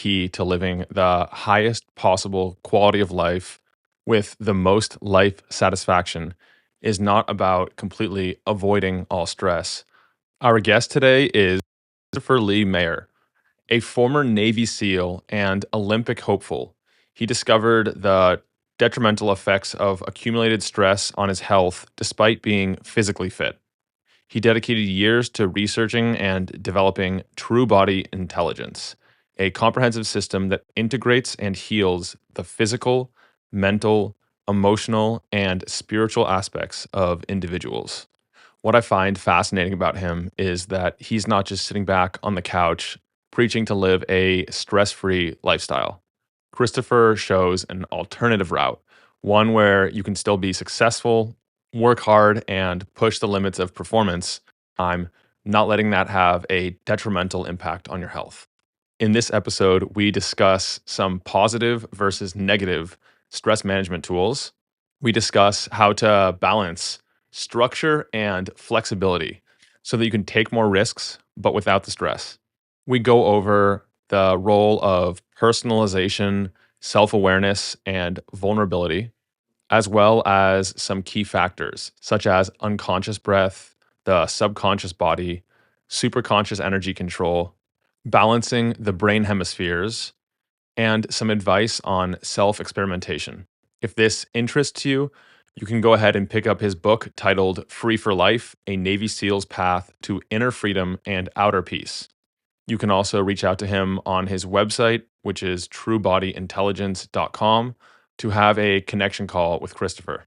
key to living the highest possible quality of life with the most life satisfaction is not about completely avoiding all stress. Our guest today is Christopher Lee Maher, a former Navy SEAL and Olympic hopeful. He discovered the detrimental effects of accumulated stress on his health despite being physically fit. He dedicated years to researching and developing true body intelligence, a comprehensive system that integrates and heals the physical, mental, emotional, and spiritual aspects of individuals. What I find fascinating about him is that he's not just sitting back on the couch preaching to live a stress free lifestyle. Christopher shows an alternative route, one where you can still be successful, work hard, and push the limits of performance. I'm not letting that have a detrimental impact on your health. In this episode, we discuss some positive versus negative stress management tools. We discuss how to balance structure and flexibility so that you can take more risks, but without the stress. We go over the role of personalization, self awareness, and vulnerability, as well as some key factors such as unconscious breath, the subconscious body, superconscious energy control, balancing the brain hemispheres, and some advice on self experimentation. If this interests you, you can go ahead and pick up his book titled Free for Life: A Navy SEAL's Path to Inner Freedom and Outer Peace. You can also reach out to him on his website, which is truebodyintelligence.com, to have a connection call with Christopher.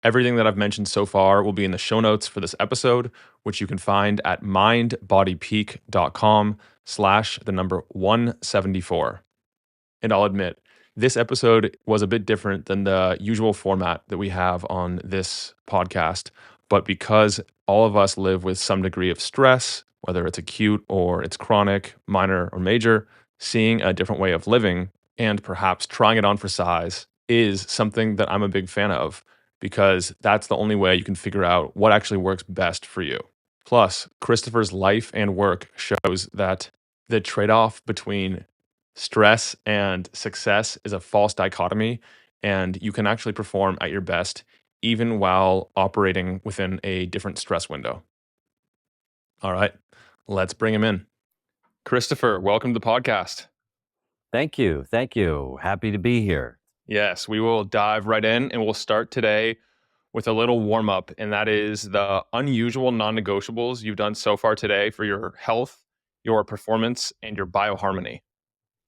Everything that I've mentioned so far will be in the show notes for this episode, which you can find at mindbodypeak.com/174. And I'll admit, this episode was a bit different than the usual format that we have on this podcast. But because all of us live with some degree of stress, whether it's acute or it's chronic, minor or major, seeing a different way of living and perhaps trying it on for size is something that I'm a big fan of, because that's the only way you can figure out what actually works best for you. Plus, Christopher's life and work shows that the trade-off between stress and success is a false dichotomy, and you can actually perform at your best even while operating within a different stress window. All right, let's bring him in. Christopher, welcome to the podcast. Thank you. Thank you. Happy to be here. Yes, we will dive right in, and we'll start today with a little warm up, and that is the unusual non-negotiables you've done so far today for your health, your performance, and your bioharmony.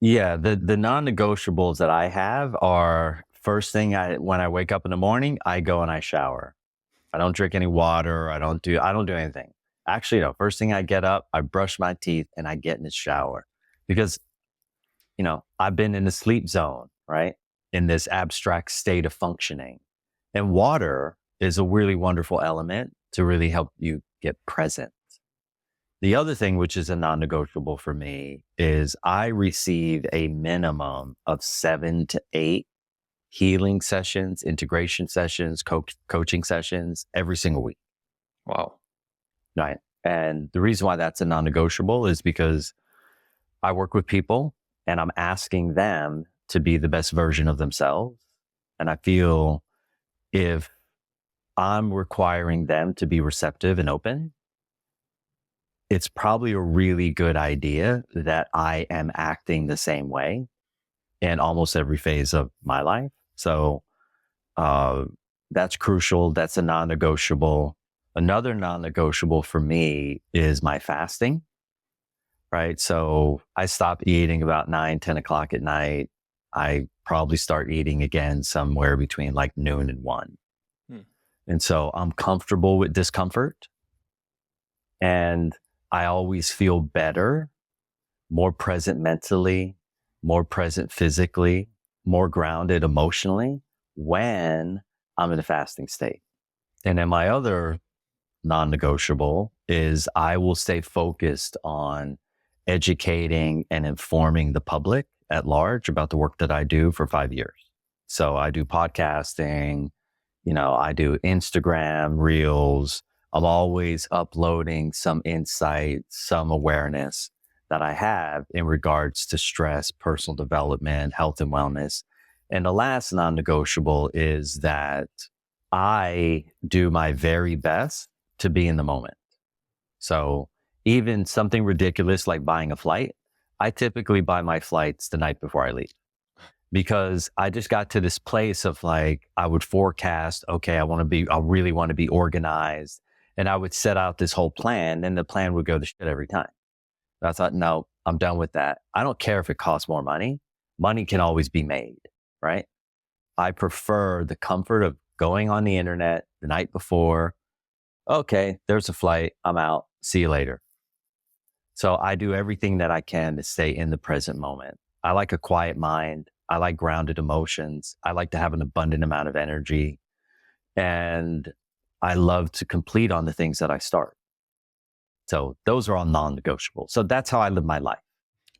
Yeah, the non-negotiables that I have are first thing when I wake up in the morning, I go and I shower. I don't drink any water. I don't do anything. Actually, no, first thing I get up, I brush my teeth and I get in the shower because, I've been in the sleep zone, right? In this abstract state of functioning. And water is a really wonderful element to really help you get present. The other thing, which is a non-negotiable for me, is I receive a minimum of 7 to 8 healing sessions, integration sessions, coaching sessions every single week. Wow. Right. And the reason why that's a non-negotiable is because I work with people and I'm asking them to be the best version of themselves. And I feel if I'm requiring them to be receptive and open, it's probably a really good idea that I am acting the same way in almost every phase of my life. So that's crucial. That's a non-negotiable. Another non-negotiable for me is my fasting, right? So I stop eating about 9, 10 o'clock at night. I probably start eating again somewhere between like noon and 1. And so I'm comfortable with discomfort. And I always feel better, more present mentally, more present physically, more grounded emotionally when I'm in a fasting state. And then my other non-negotiable is I will stay focused on educating and informing the public at large about the work that I do for 5 years. So I do podcasting, I do Instagram reels. I'm always uploading some insight, some awareness that I have in regards to stress, personal development, health and wellness. And the last non-negotiable is that I do my very best to be in the moment. So even something ridiculous like buying a flight, I typically buy my flights the night before I leave, because I just got to this place of like, I would forecast, okay, I really want to be organized. And I would set out this whole plan, and the plan would go to shit every time. And I thought, no, I'm done with that. I don't care if it costs more money. Money can always be made, right? I prefer the comfort of going on the internet the night before. Okay, there's a flight. I'm out. See you later. So I do everything that I can to stay in the present moment. I like a quiet mind. I like grounded emotions. I like to have an abundant amount of energy. And I love to complete on the things that I start. So those are all non-negotiable. So that's how I live my life.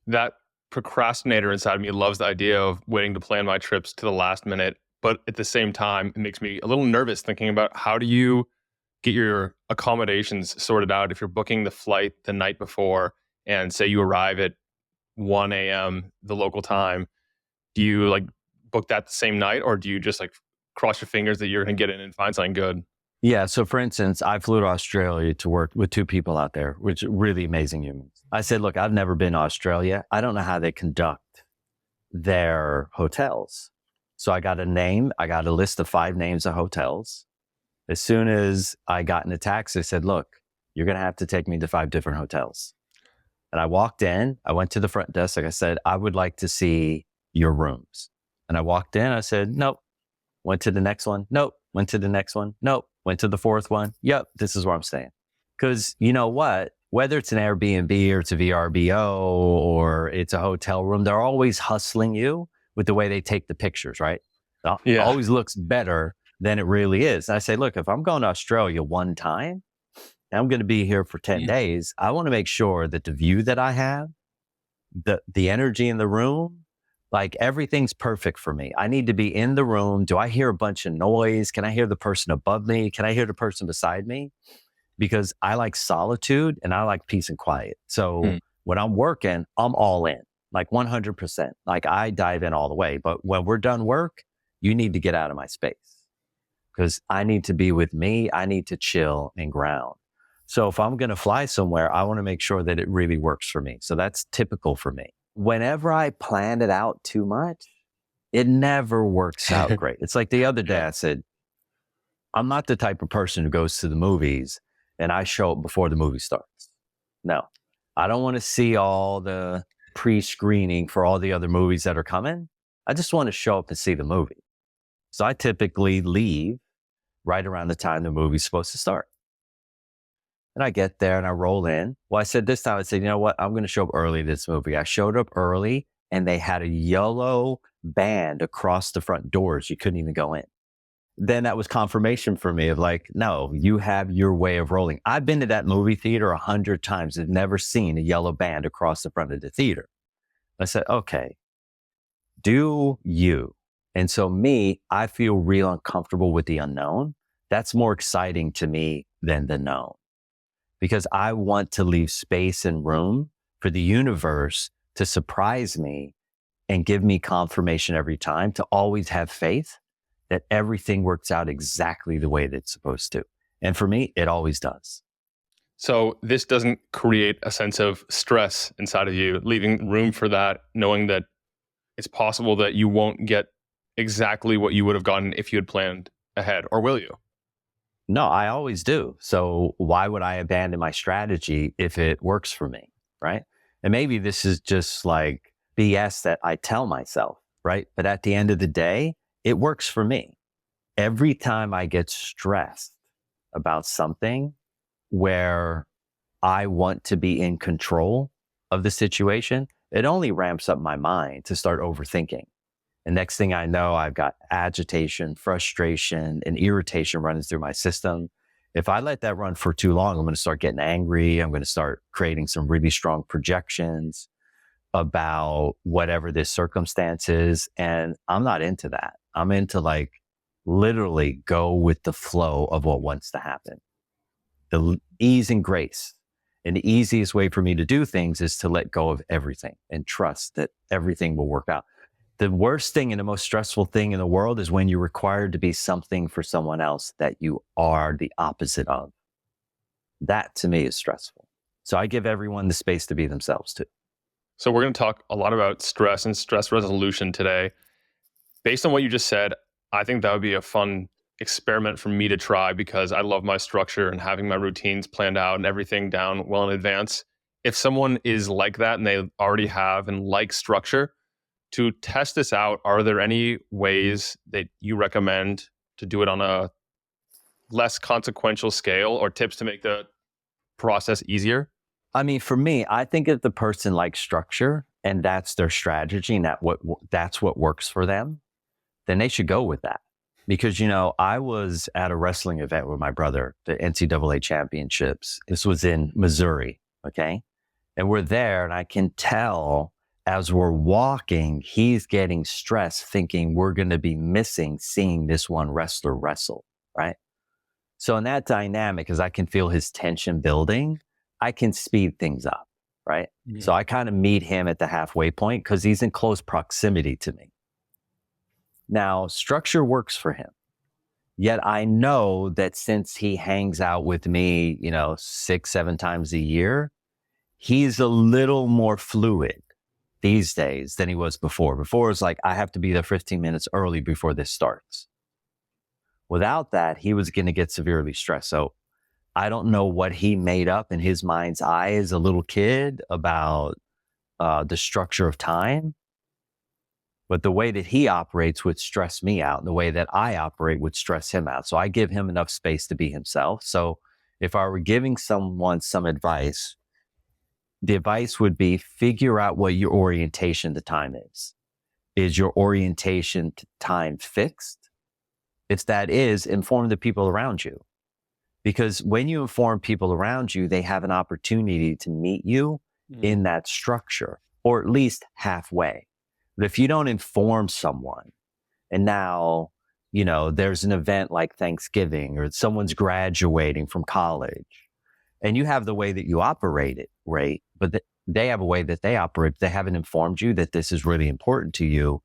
That procrastinator inside me loves the idea of waiting to plan my trips to the last minute. But at the same time, it makes me a little nervous thinking about how do you get your accommodations sorted out if you're booking the flight the night before and say you arrive at 1 a.m. the local time. Do you like book that the same night, or do you just like cross your fingers that you're going to get in and find something good? Yeah. So for instance, I flew to Australia to work with two people out there, which are really amazing humans. I said, look, I've never been to Australia. I don't know how they conduct their hotels. So I got a list of 5 names of hotels. As soon as I got in a taxi, I said, look, you're going to have to take me to 5 different hotels. And I walked in, I went to the front desk. Like I said, I would like to see your rooms. And I walked in, I said, nope. Went to the next one. Nope. Went to the next one. Nope. Went to the 4th one. Yep. This is where I'm staying. Because you know what? Whether it's an Airbnb or it's a VRBO or it's a hotel room, they're always hustling you with the way they take the pictures, right? It Yeah. always looks better than it really is. And I say, look, if I'm going to Australia one time and I'm going to be here for 10 days, I want to make sure that the view that I have, the energy in the room, like everything's perfect for me. I need to be in the room. Do I hear a bunch of noise? Can I hear the person above me? Can I hear the person beside me? Because I like solitude and I like peace and quiet. So when I'm working, I'm all in, like 100%. Like I dive in all the way. But when we're done work, you need to get out of my space because I need to be with me. I need to chill and ground. So if I'm going to fly somewhere, I want to make sure that it really works for me. So that's typical for me. Whenever I plan it out too much, it never works out great. It's like the other day I said, I'm not the type of person who goes to the movies and I show up before the movie starts. No, I don't want to see all the pre-screening for all the other movies that are coming. I just want to show up and see the movie. So I typically leave right around the time the movie's supposed to start. And I get there and I roll in. Well, I said this time, I said, you know what? I'm going to show up early to this movie. I showed up early and they had a yellow band across the front doors. You couldn't even go in. Then that was confirmation for me of like, no, you have your way of rolling. I've been to that movie theater 100 times. I've never seen a yellow band across the front of the theater. I said, okay, do you? And so me, I feel real uncomfortable with the unknown. That's more exciting to me than the known because I want to leave space and room for the universe to surprise me and give me confirmation every time, to always have faith that everything works out exactly the way that it's supposed to. And for me, it always does. So this doesn't create a sense of stress inside of you, leaving room for that, knowing that it's possible that you won't get exactly what you would have gotten if you had planned ahead, or will you? No, I always do. So why would I abandon my strategy if it works for me, right? And maybe this is just like BS that I tell myself, right? But at the end of the day, it works for me. Every time I get stressed about something where I want to be in control of the situation, it only ramps up my mind to start overthinking. And next thing I know, I've got agitation, frustration, and irritation running through my system. If I let that run for too long, I'm going to start getting angry. I'm going to start creating some really strong projections about whatever this circumstance is. And I'm not into that. I'm into like literally go with the flow of what wants to happen. The ease and grace. And the easiest way for me to do things is to let go of everything and trust that everything will work out. The worst thing and the most stressful thing in the world is when you're required to be something for someone else that you are the opposite of. That to me is stressful. So I give everyone the space to be themselves too. So we're going to talk a lot about stress and stress resolution today. Based on what you just said, I think that would be a fun experiment for me to try because I love my structure and having my routines planned out and everything down well in advance. If someone is like that and they already have and like structure, to test this out, are there any ways that you recommend to do it on a less consequential scale or tips to make the process easier? I mean, for me, I think if the person likes structure and that's their strategy and that's what works for them, then they should go with that. Because, I was at a wrestling event with my brother, the NCAA championships. This was in Missouri. Okay. And we're there and I can tell as we're walking, he's getting stressed thinking we're going to be missing seeing this one wrestler wrestle. Right. So in that dynamic, as I can feel his tension building, I can speed things up. Right. Mm-hmm. So I kind of meet him at the halfway point because he's in close proximity to me. Now, structure works for him. Yet I know that since he hangs out with me, 6, 7 times a year, he's a little more fluid these days than he was before. Before, it's like, I have to be there 15 minutes early before this starts. Without that, he was going to get severely stressed. So I don't know what he made up in his mind's eye as a little kid about the structure of time. But the way that he operates would stress me out. And the way that I operate would stress him out. So I give him enough space to be himself. So if I were giving someone some advice, the advice would be figure out what your orientation to time is. Is your orientation to time fixed? If that is, inform the people around you. Because when you inform people around you, they have an opportunity to meet you in that structure, or at least halfway. But if you don't inform someone and now, there's an event like Thanksgiving or someone's graduating from college and you have the way that you operate it, right? But they have a way that they operate. They haven't informed you that this is really important to you.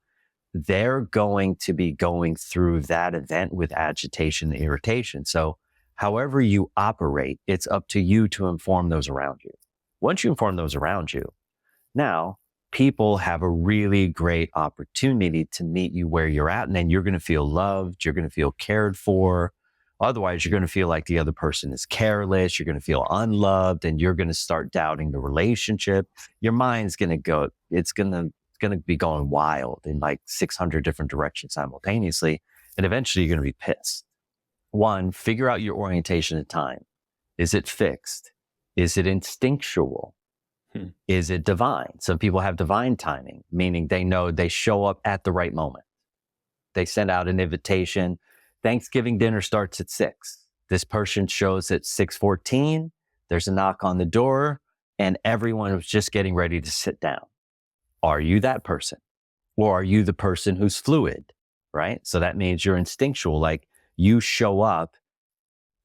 They're going to be going through that event with agitation and irritation. So however you operate, it's up to you to inform those around you. Once you inform those around you, now people have a really great opportunity to meet you where you're at. And then you're going to feel loved. You're going to feel cared for. Otherwise, you're going to feel like the other person is careless. You're going to feel unloved and you're going to start doubting the relationship. Your mind's going to go, it's going to be going wild in like 600 different directions simultaneously. And eventually you're going to be pissed. One, figure out your orientation at time. Is it fixed? Is it instinctual? Is it divine? Some people have divine timing, meaning they know they show up at the right moment. They send out an invitation. Thanksgiving dinner starts at 6. This person shows at 6:14. There's a knock on the door and everyone was just getting ready to sit down. Are you that person? Or are you the person who's fluid, right? So that means you're instinctual, like you show up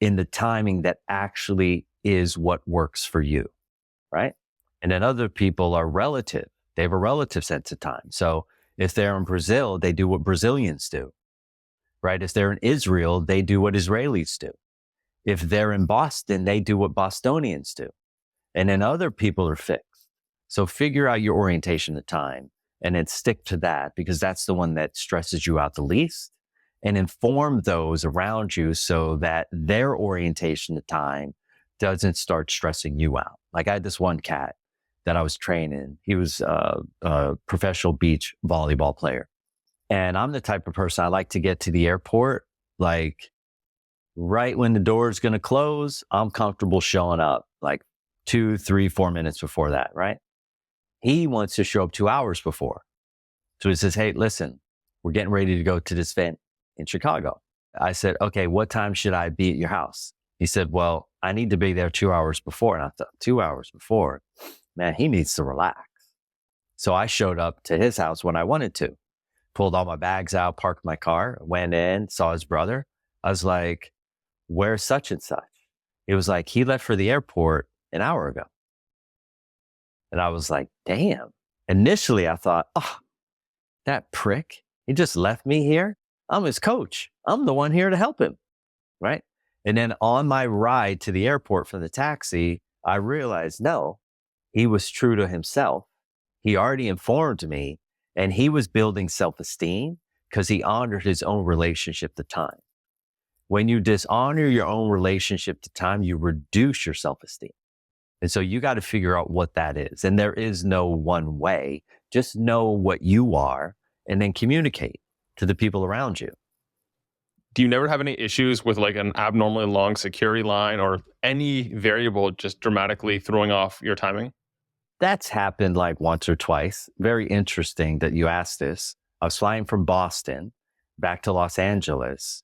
in the timing that actually is what works for you, right? And then other people are relative. They have a relative sense of time. So if they're in Brazil, they do what Brazilians do, right? If they're in Israel, they do what Israelis do. If they're in Boston, they do what Bostonians do. And then other people are fixed. So figure out your orientation of time and then stick to that because that's the one that stresses you out the least, and inform those around you so that their orientation of time doesn't start stressing you out. Like I had this one cat that I was training. He was a professional beach volleyball player. And I'm the type of person I like to get to the airport, like right when the door is going to close, I'm comfortable showing up like 2, 3, 4 minutes before that, right? He wants to show up 2 hours before. So he says, hey, listen, we're getting ready to go to this event in Chicago. I said, okay, what time should I be at your house? He said, well, I need to be there 2 hours before. And I thought, 2 hours before? Man, he needs to relax. So I showed up to his house when I wanted to. Pulled all my bags out, parked my car, went in, saw his brother. I was like, where's such and such? It was like, he left for the airport an hour ago. And I was like, damn. Initially, I thought, oh, that prick, he just left me here. I'm his coach. I'm the one here to help him. Right. And then on my ride to the airport from the taxi, I realized, no, he was true to himself. He already informed me, and he was building self-esteem because he honored his own relationship to time. When you dishonor your own relationship to time, you reduce your self-esteem. And so you got to figure out what that is. And there is no one way. Just know what you are and then communicate to the people around you. Do you never have any issues with like an abnormally long security line or any variable just dramatically throwing off your timing? That's happened like once or twice. Very interesting that you asked this. I was flying from Boston back to Los Angeles,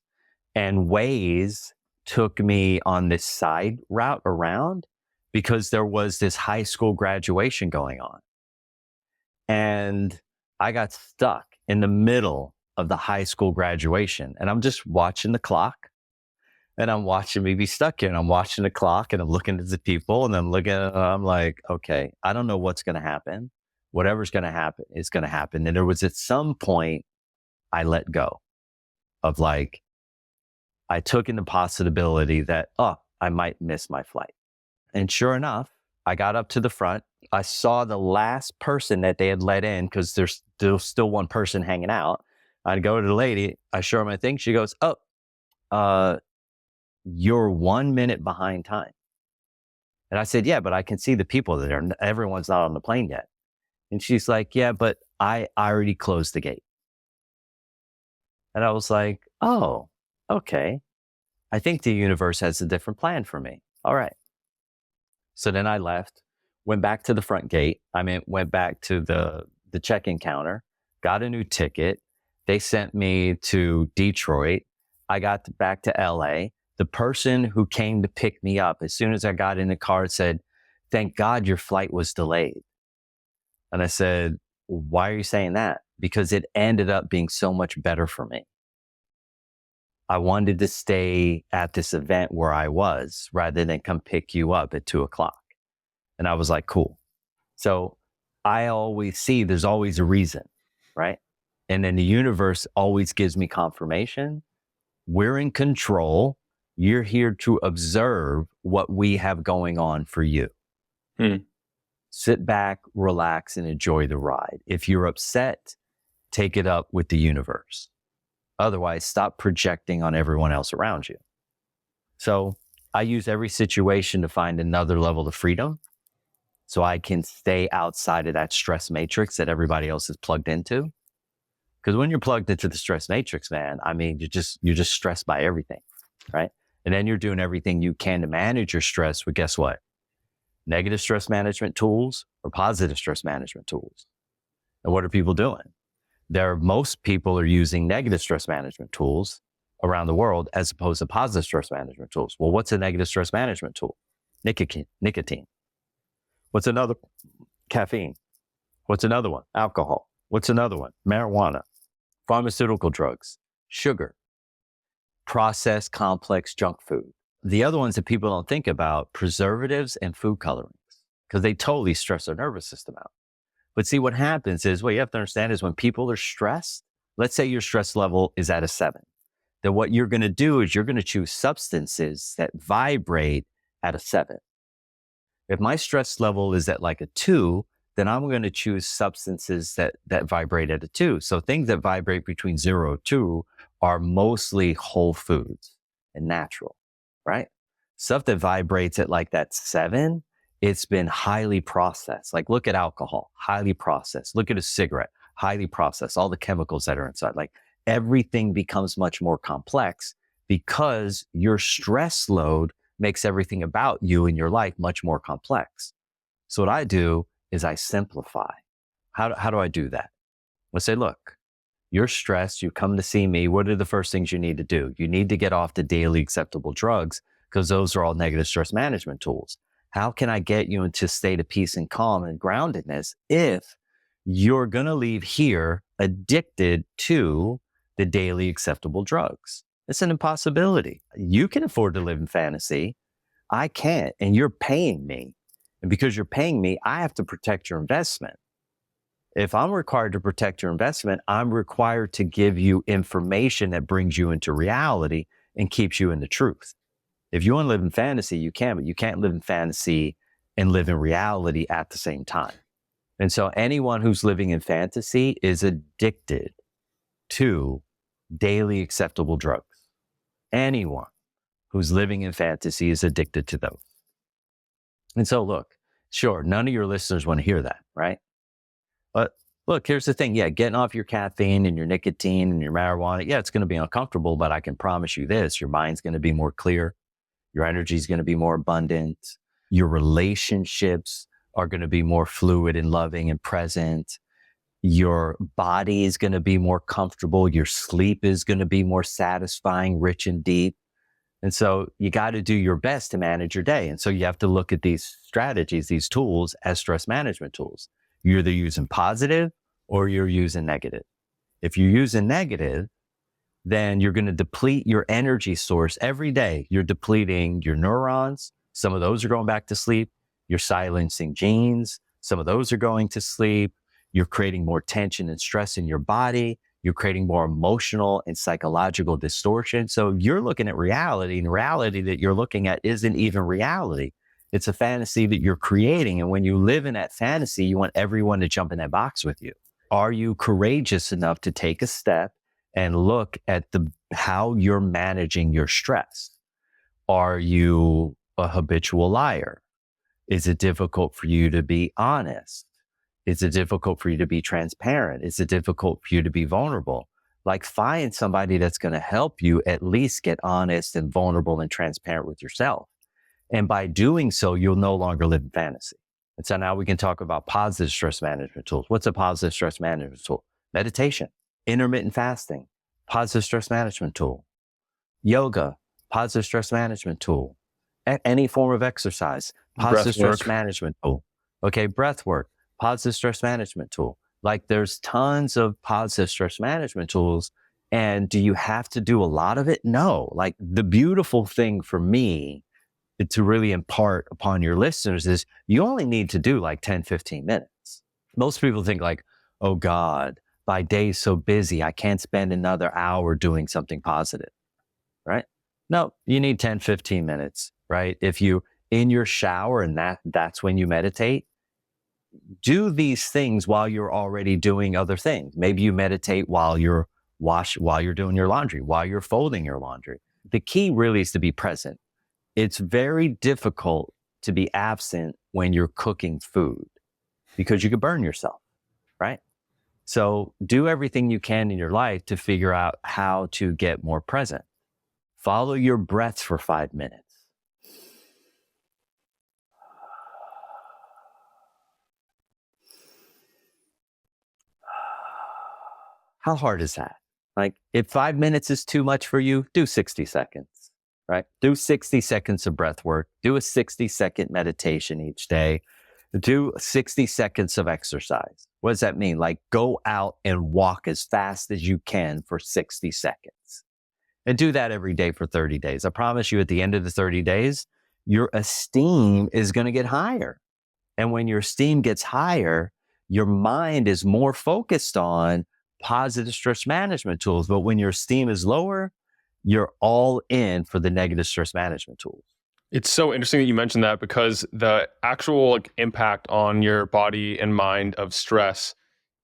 and Waze took me on this side route around because there was this high school graduation going on. And I got stuck in the middle of the high school graduation, and I'm just watching the clock. And I'm watching me be stuck here, and I'm watching the clock, and I'm looking at the people, and I'm looking at, I'm like, okay, I don't know what's going to happen. Whatever's going to happen is going to happen. And there was at some point I let go of like, I took in the possibility that, oh, I might miss my flight. And sure enough, I got up to the front. I saw the last person that they had let in because there's still one person hanging out. I go to the lady, I show her my thing. She goes, oh, you're 1 minute behind time. And I said, yeah, but I can see the people that are, everyone's not on the plane yet. And she's like, yeah, but I already closed the gate. And I was like, oh, okay. I think the universe has a different plan for me. All right. So then I left, went back to the front gate. Went back to the check-in counter, got a new ticket. They sent me to Detroit. I got back to LA. The person who came to pick me up, as soon as I got in the car, said, thank God your flight was delayed. And I said, why are you saying that? Because it ended up being so much better for me. I wanted to stay at this event where I was rather than come pick you up at 2:00. And I was like, cool. So I always see there's always a reason, right? And then the universe always gives me confirmation. We're in control. You're here to observe what we have going on for you. Sit back, relax, and enjoy the ride. If you're upset, take it up with the universe. Otherwise, stop projecting on everyone else around you. So I use every situation to find another level of freedom so I can stay outside of that stress matrix that everybody else is plugged into. Because when you're plugged into the stress matrix, man, I mean, you're just stressed by everything, right? And then you're doing everything you can to manage your stress. But guess what? Negative stress management tools or positive stress management tools. And what are people doing? Most people are using negative stress management tools around the world as opposed to positive stress management tools. Well, what's a negative stress management tool? Nicotine. What's another? Caffeine. What's another one? Alcohol. What's another one? Marijuana. Pharmaceutical drugs. Sugar. Processed, complex junk food. The other ones that people don't think about, preservatives and food colorings, because they totally stress their nervous system out. But see, what happens is, what you have to understand is when people are stressed, let's say your stress level is at a 7, then what you're going to do is you're going to choose substances that vibrate at a 7. If my stress level is at like a 2, then I'm going to choose substances that vibrate at a 2. So things that vibrate between 0 and 2 are mostly whole foods and natural, right? Stuff that vibrates at like that 7, it's been highly processed. Like look at alcohol, highly processed. Look at a cigarette, highly processed. All the chemicals that are inside, like everything becomes much more complex because your stress load makes everything about you and your life much more complex. So what I do is I simplify. How do I do that? I say, look, you're stressed. You come to see me. What are the first things you need to do? You need to get off the daily acceptable drugs because those are all negative stress management tools. How can I get you into a state of peace and calm and groundedness if you're going to leave here addicted to the daily acceptable drugs? It's an impossibility. You can afford to live in fantasy, I can't, and you're paying me. And because you're paying me, I have to protect your investment. If I'm required to protect your investment, I'm required to give you information that brings you into reality and keeps you in the truth. If you want to live in fantasy, you can, but you can't live in fantasy and live in reality at the same time. And so anyone who's living in fantasy is addicted to daily acceptable drugs. Anyone who's living in fantasy is addicted to those. And so look, sure, none of your listeners want to hear that, right? But look, here's the thing. Yeah, getting off your caffeine and your nicotine and your marijuana, yeah, it's going to be uncomfortable, but I can promise you this, your mind's going to be more clear. Your energy is going to be more abundant. Your relationships are going to be more fluid and loving and present. Your body is going to be more comfortable. Your sleep is going to be more satisfying, rich and deep. And so you got to do your best to manage your day. And so you have to look at these strategies, these tools as stress management tools. You're either using positive or you're using negative. If you're using negative, then you're going to deplete your energy source every day. You're depleting your neurons. Some of those are going back to sleep. You're silencing genes. Some of those are going to sleep. You're creating more tension and stress in your body. You're creating more emotional and psychological distortion. So you're looking at reality, and reality that you're looking at isn't even reality. It's a fantasy that you're creating. And when you live in that fantasy, you want everyone to jump in that box with you. Are you courageous enough to take a step and look at how you're managing your stress? Are you a habitual liar? Is it difficult for you to be honest? Is it difficult for you to be transparent? Is it difficult for you to be vulnerable? Like, find somebody that's going to help you at least get honest and vulnerable and transparent with yourself. And by doing so, you'll no longer live in fantasy. And so now we can talk about positive stress management tools. What's a positive stress management tool? Meditation, intermittent fasting, positive stress management tool. Yoga, positive stress management tool. Any form of exercise, positive stress management tool. Okay, breath work, positive stress management tool. Like, there's tons of positive stress management tools. And do you have to do a lot of it? No. Like, the beautiful thing for me to really impart upon your listeners is you only need to do like 10, 15 minutes. Most people think like, oh God, my day's so busy, I can't spend another hour doing something positive, right? No, you need 10, 15 minutes, right? If you in your shower and that's when you meditate, do these things while you're already doing other things. Maybe you meditate while you're doing your laundry, while you're folding your laundry. The key really is to be present. It's very difficult to be absent when you're cooking food because you could burn yourself, right? So do everything you can in your life to figure out how to get more present. Follow your breath for 5 minutes. How hard is that? Like, if 5 minutes is too much for you, do 60 seconds. Right? Do 60 seconds of breath work. Do a 60-second meditation each day. Do 60 seconds of exercise. What does that mean? Like, go out and walk as fast as you can for 60 seconds. And do that every day for 30 days. I promise you, at the end of the 30 days, your esteem is going to get higher. And when your esteem gets higher, your mind is more focused on positive stress management tools. But when your esteem is lower, you're all in for the negative stress management tools. It's so interesting that you mentioned that, because the actual impact on your body and mind of stress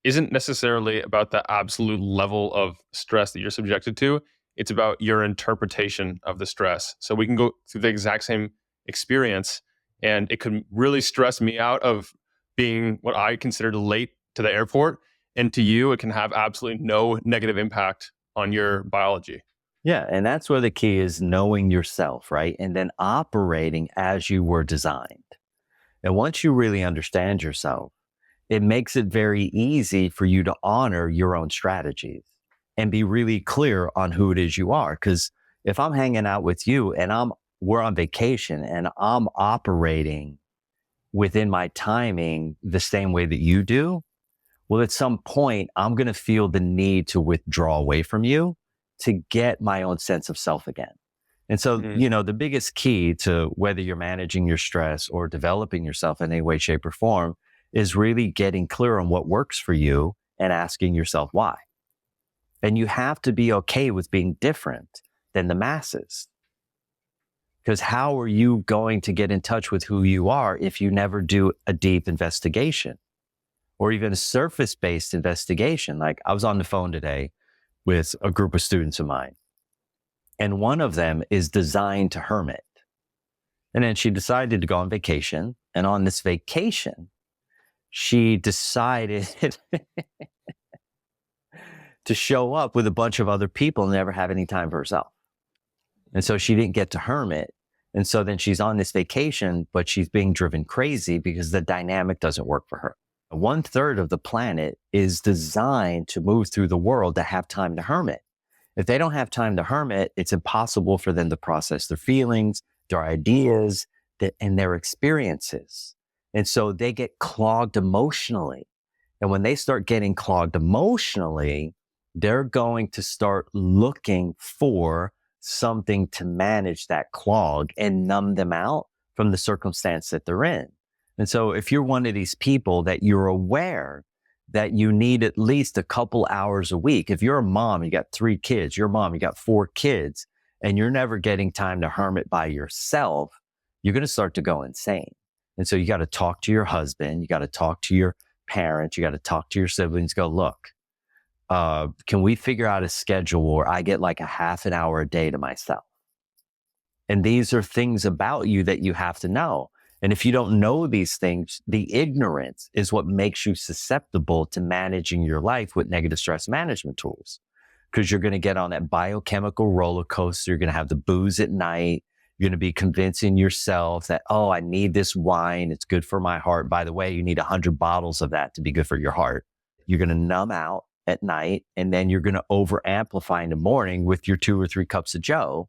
isn't necessarily about the absolute level of stress that you're subjected to. It's about your interpretation of the stress. So we can go through the exact same experience, and it could really stress me out of being what I considered late to the airport. And to you, it can have absolutely no negative impact on your biology. Yeah, and that's where the key is, knowing yourself, right? And then operating as you were designed. And once you really understand yourself, it makes it very easy for you to honor your own strategies and be really clear on who it is you are. Because if I'm hanging out with you and we're on vacation and I'm operating within my timing the same way that you do, well, at some point, I'm going to feel the need to withdraw away from you to get my own sense of self again. And so, Mm. the biggest key to whether you're managing your stress or developing yourself in any way, shape, or form is really getting clear on what works for you and asking yourself why. And you have to be okay with being different than the masses. Because how are you going to get in touch with who you are if you never do a deep investigation or even a surface based investigation? Like, I was on the phone today with a group of students of mine, and one of them is designed to hermit. And then she decided to go on vacation. And on this vacation, she decided to show up with a bunch of other people and never have any time for herself. And so she didn't get to hermit. And so then she's on this vacation, but she's being driven crazy because the dynamic doesn't work for her. 1/3 of the planet is designed to move through the world to have time to hermit. If they don't have time to hermit, it's impossible for them to process their feelings, their ideas, and their experiences. And so they get clogged emotionally. And when they start getting clogged emotionally, they're going to start looking for something to manage that clog and numb them out from the circumstance that they're in. And so if you're one of these people that you're aware that you need at least a couple hours a week, if you're a mom, you got 3 kids, you're a mom, you got 4 kids, and you're never getting time to hermit by yourself, you're going to start to go insane. And so you got to talk to your husband, you got to talk to your parents, you got to talk to your siblings, go, look, can we figure out a schedule where I get like a half an hour a day to myself? And these are things about you that you have to know. And if you don't know these things, the ignorance is what makes you susceptible to managing your life with negative stress management tools. Because you're going to get on that biochemical roller coaster. You're going to have the booze at night. You're going to be convincing yourself that, oh, I need this wine. It's good for my heart. By the way, you need 100 bottles of that to be good for your heart. You're going to numb out at night, and then you're going to over amplify in the morning with your 2 or 3 cups of Joe.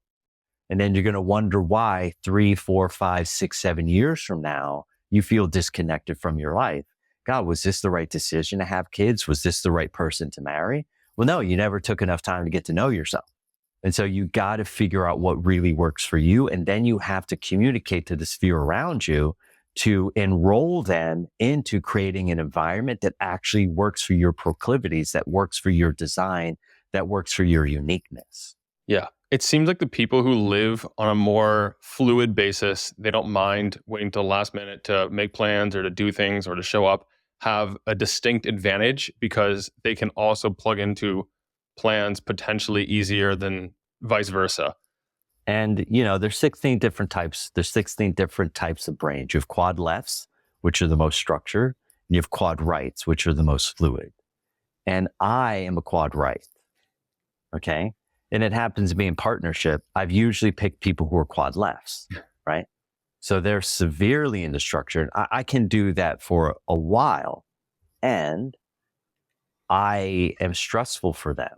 And then you're going to wonder why 3, 4, 5, 6, 7 years from now, you feel disconnected from your life. God, was this the right decision to have kids? Was this the right person to marry? Well, no, you never took enough time to get to know yourself. And so you got to figure out what really works for you. And then you have to communicate to the sphere around you to enroll them into creating an environment that actually works for your proclivities, that works for your design, that works for your uniqueness. Yeah. It seems like the people who live on a more fluid basis, they don't mind waiting till the last minute to make plans or to do things or to show up, have a distinct advantage because they can also plug into plans potentially easier than vice versa. And, there's 16 different types. There's 16 different types of brains. You have quad lefts, which are the most structured, and you have quad rights, which are the most fluid. And I am a quad right. Okay. And it happens to be in partnership. I've usually picked people who are quad lefts, right? So they're severely into structure. I can do that for a while. And I am stressful for them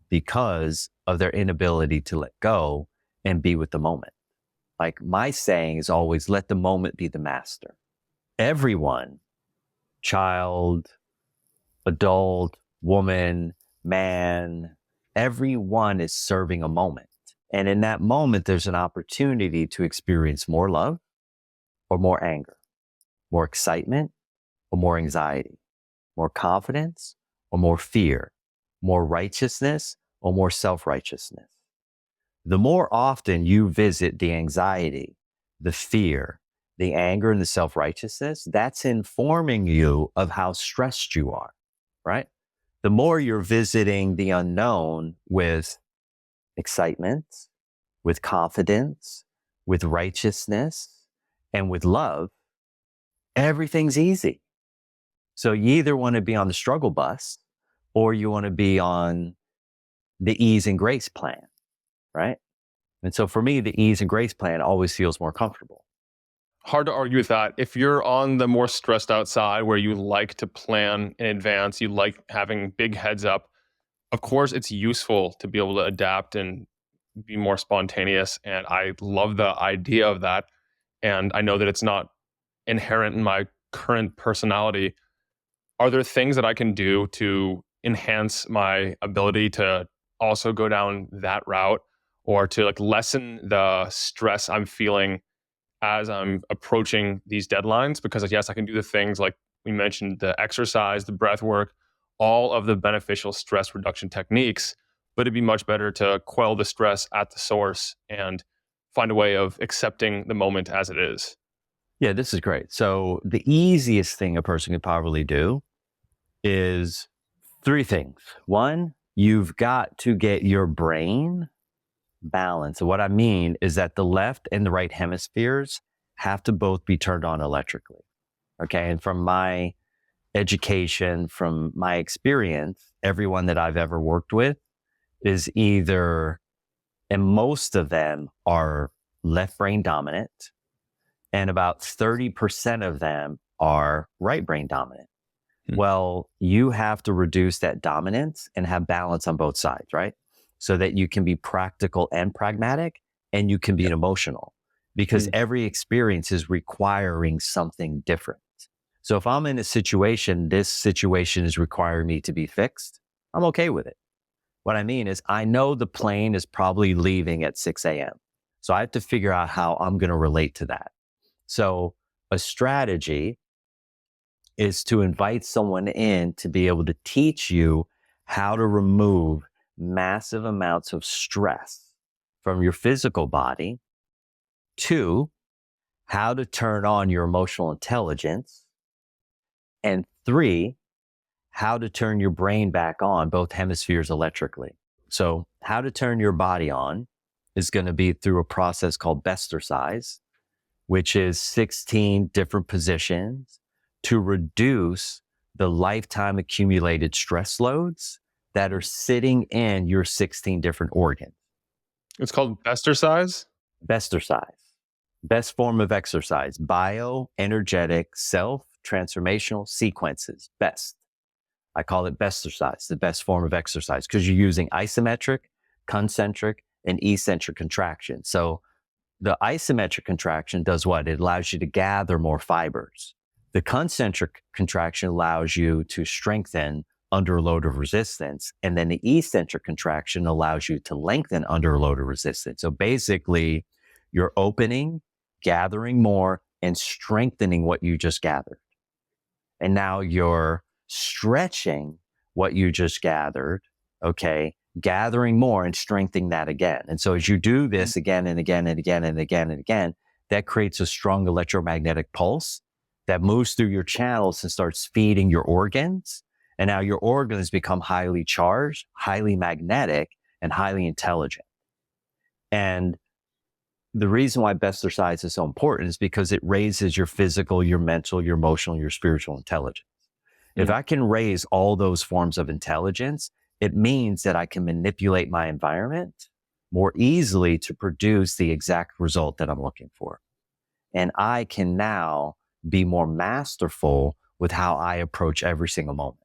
because of their inability to let go and be with the moment. Like, my saying is always, let the moment be the master. Everyone, child, adult, woman, man, everyone is serving a moment. And in that moment, there's an opportunity to experience more love or more anger, more excitement or more anxiety, more confidence or more fear, more righteousness or more self-righteousness. The more often you visit the anxiety, the fear, the anger, and the self-righteousness, that's informing you of how stressed you are, right? The more you're visiting the unknown with excitement, with confidence, with righteousness, and with love, everything's easy. So you either want to be on the struggle bus or you want to be on the ease and grace plan, right? And so for me, the ease and grace plan always feels more comfortable. Hard to argue with that. If you're on the more stressed out side where you like to plan in advance, you like having big heads up, of course, it's useful to be able to adapt and be more spontaneous. And I love the idea of that. And I know that it's not inherent in my current personality. Are there things that I can do to enhance my ability to also go down that route? or to like lessen the stress I'm feeling as I'm approaching these deadlines. Because like, yes, I can do the things like we mentioned, the exercise, the breath work, all of the beneficial stress reduction techniques, but it'd be much better to quell the stress at the source and find a way of accepting the moment as it is. Yeah, this is great. So the easiest thing a person could probably do is three things. One, you've got to get your brain balanced. So what I mean is that the left and the right hemispheres have to both be turned on electrically. Okay. And from my education, from my experience, everyone that I've ever worked with is either, and most of them are left brain dominant, and about 30% of them are right brain dominant. Well, you have to reduce that dominance and have balance on both sides, right? So that you can be practical and pragmatic, and you can be emotional, because every experience is requiring something different. So if I'm in a situation, this situation is requiring me to be fixed, I'm okay with it. What I mean is I know the plane is probably leaving at 6 a.m. So I have to figure out how I'm going to relate to that. So a strategy is to invite someone in to be able to teach you how to remove massive amounts of stress from your physical body. Two, how to turn on your emotional intelligence. And three, how to turn your brain back on, both hemispheres electrically. So how to turn your body on is going to be through a process called Bestercise, which is 16 different positions to reduce the lifetime accumulated stress loads that are sitting in your 16 different organs. It's called Bestercise. Bestercise, best form of exercise, bioenergetic self-transformational sequences, BEST. I call it Bestercise, the best form of exercise, because you're using isometric, concentric, and eccentric contraction. So the isometric contraction does what? It allows you to gather more fibers. The concentric contraction allows you to strengthen under a load of resistance. And then the eccentric contraction allows you to lengthen under a load of resistance. So basically, you're opening, gathering more, and strengthening what you just gathered. And now you're stretching what you just gathered, okay, gathering more and strengthening that again. And so as you do this again and again and again and again and again, that creates a strong electromagnetic pulse that moves through your channels and starts feeding your organs. And now your organs become highly charged, highly magnetic, and highly intelligent. And the reason why Bestercise is so important is because it raises your physical, your mental, your emotional, your spiritual intelligence. If I can raise all those forms of intelligence, it means that I can manipulate my environment more easily to produce the exact result that I'm looking for. And I can now be more masterful with how I approach every single moment.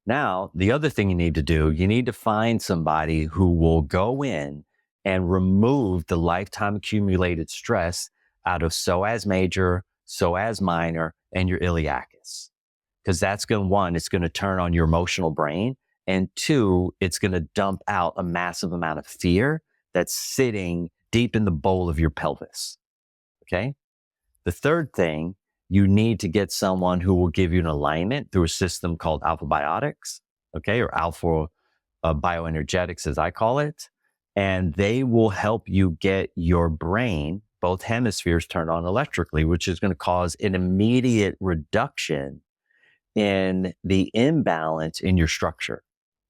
Now, the other thing you need to do, you need to find somebody who will go in and remove the lifetime accumulated stress out of psoas major, psoas minor, and your iliacus. Because that's going to, one, it's going to turn on your emotional brain. And two, it's going to dump out a massive amount of fear that's sitting deep in the bowl of your pelvis. Okay. The third thing, you need to get someone who will give you an alignment through a system called alpha biotics. Okay. Or alpha bioenergetics, as I call it. And they will help you get your brain, both hemispheres, turned on electrically, which is going to cause an immediate reduction in the imbalance in your structure.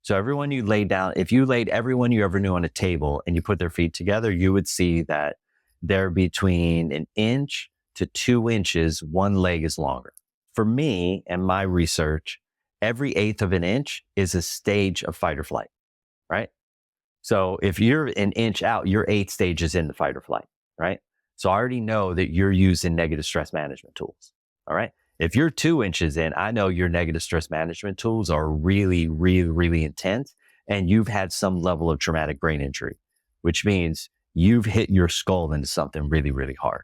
So everyone you lay down, if you laid everyone you ever knew on a table and you put their feet together, you would see that they're between 1 inch to 2 inches, one leg is longer. For me and my research, every 1/8 of an inch is a stage of fight or flight, right? So if you're 1 inch out, you're 8 stages into fight or flight, right? So I already know that you're using negative stress management tools, all right? If you're 2 inches in, I know your negative stress management tools are really, really, really intense, and you've had some level of traumatic brain injury, which means you've hit your skull into something really, really hard.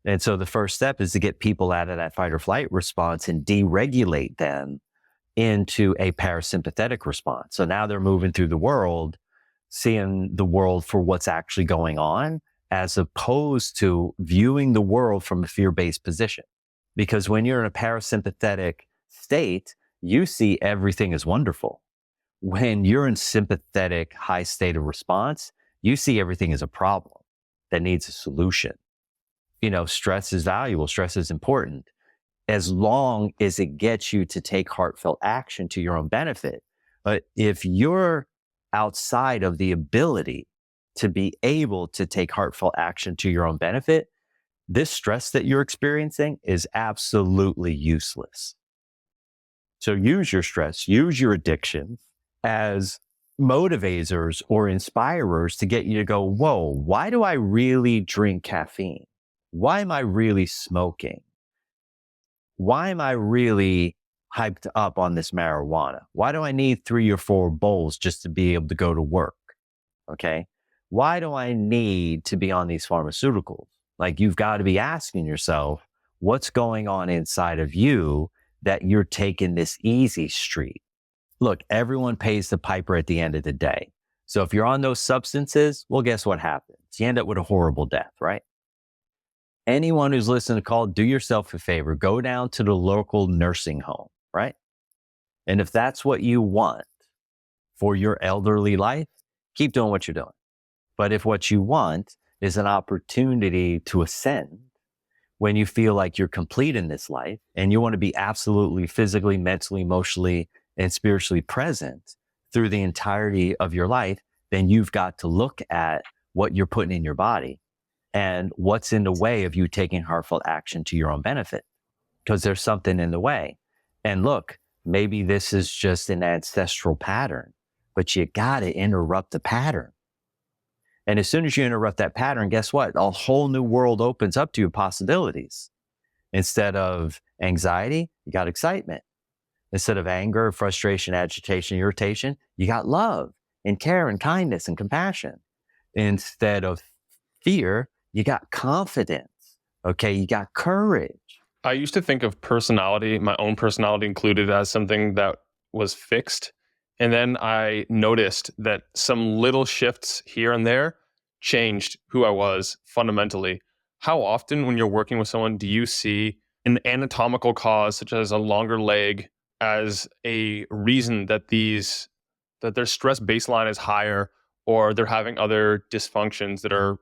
And so the first step is to get people out of that fight or flight response and deregulate them into a parasympathetic response. So now they're moving through the world seeing the world for what's actually going on, as opposed to viewing the world from a fear-based position. Because when you're in a parasympathetic state, you see everything as wonderful. When you're in sympathetic, high state of response, you see everything as a problem that needs a solution. Stress is valuable. Stress is important as long as it gets you to take heartfelt action to your own benefit. But if you're outside of the ability to be able to take heartfelt action to your own benefit, this stress that you're experiencing is absolutely useless. So use your stress, use your addictions as motivators or inspirers to get you to go, whoa, why do I really drink caffeine? Why am I really smoking? Why am I really hyped up on this marijuana? Why do I need 3 or 4 bowls just to be able to go to work? Okay. Why do I need to be on these pharmaceuticals? Like, you've got to be asking yourself, what's going on inside of you that you're taking this easy street? Look, everyone pays the piper at the end of the day. So if you're on those substances, well, guess what happens? You end up with a horrible death, right? Anyone who's listening to the call, do yourself a favor, go down to the local nursing home, right? And if that's what you want for your elderly life, keep doing what you're doing. But if what you want is an opportunity to ascend when you feel like you're complete in this life and you want to be absolutely physically, mentally, emotionally, and spiritually present through the entirety of your life, then you've got to look at what you're putting in your body and what's in the way of you taking heartfelt action to your own benefit, because there's something in the way. And look, maybe this is just an ancestral pattern, but you got to interrupt the pattern. And as soon as you interrupt that pattern, guess what? A whole new world opens up to you, possibilities. Instead of anxiety, you got excitement. Instead of anger, frustration, agitation, irritation, you got love and care and kindness and compassion. Instead of fear, you got confidence. Okay, you got courage. I used to think of personality, my own personality included, as something that was fixed. And then I noticed that some little shifts here and there changed who I was fundamentally. How often, when you're working with someone, do you see an anatomical cause, such as a longer leg, as a reason that their stress baseline is higher, or they're having other dysfunctions that are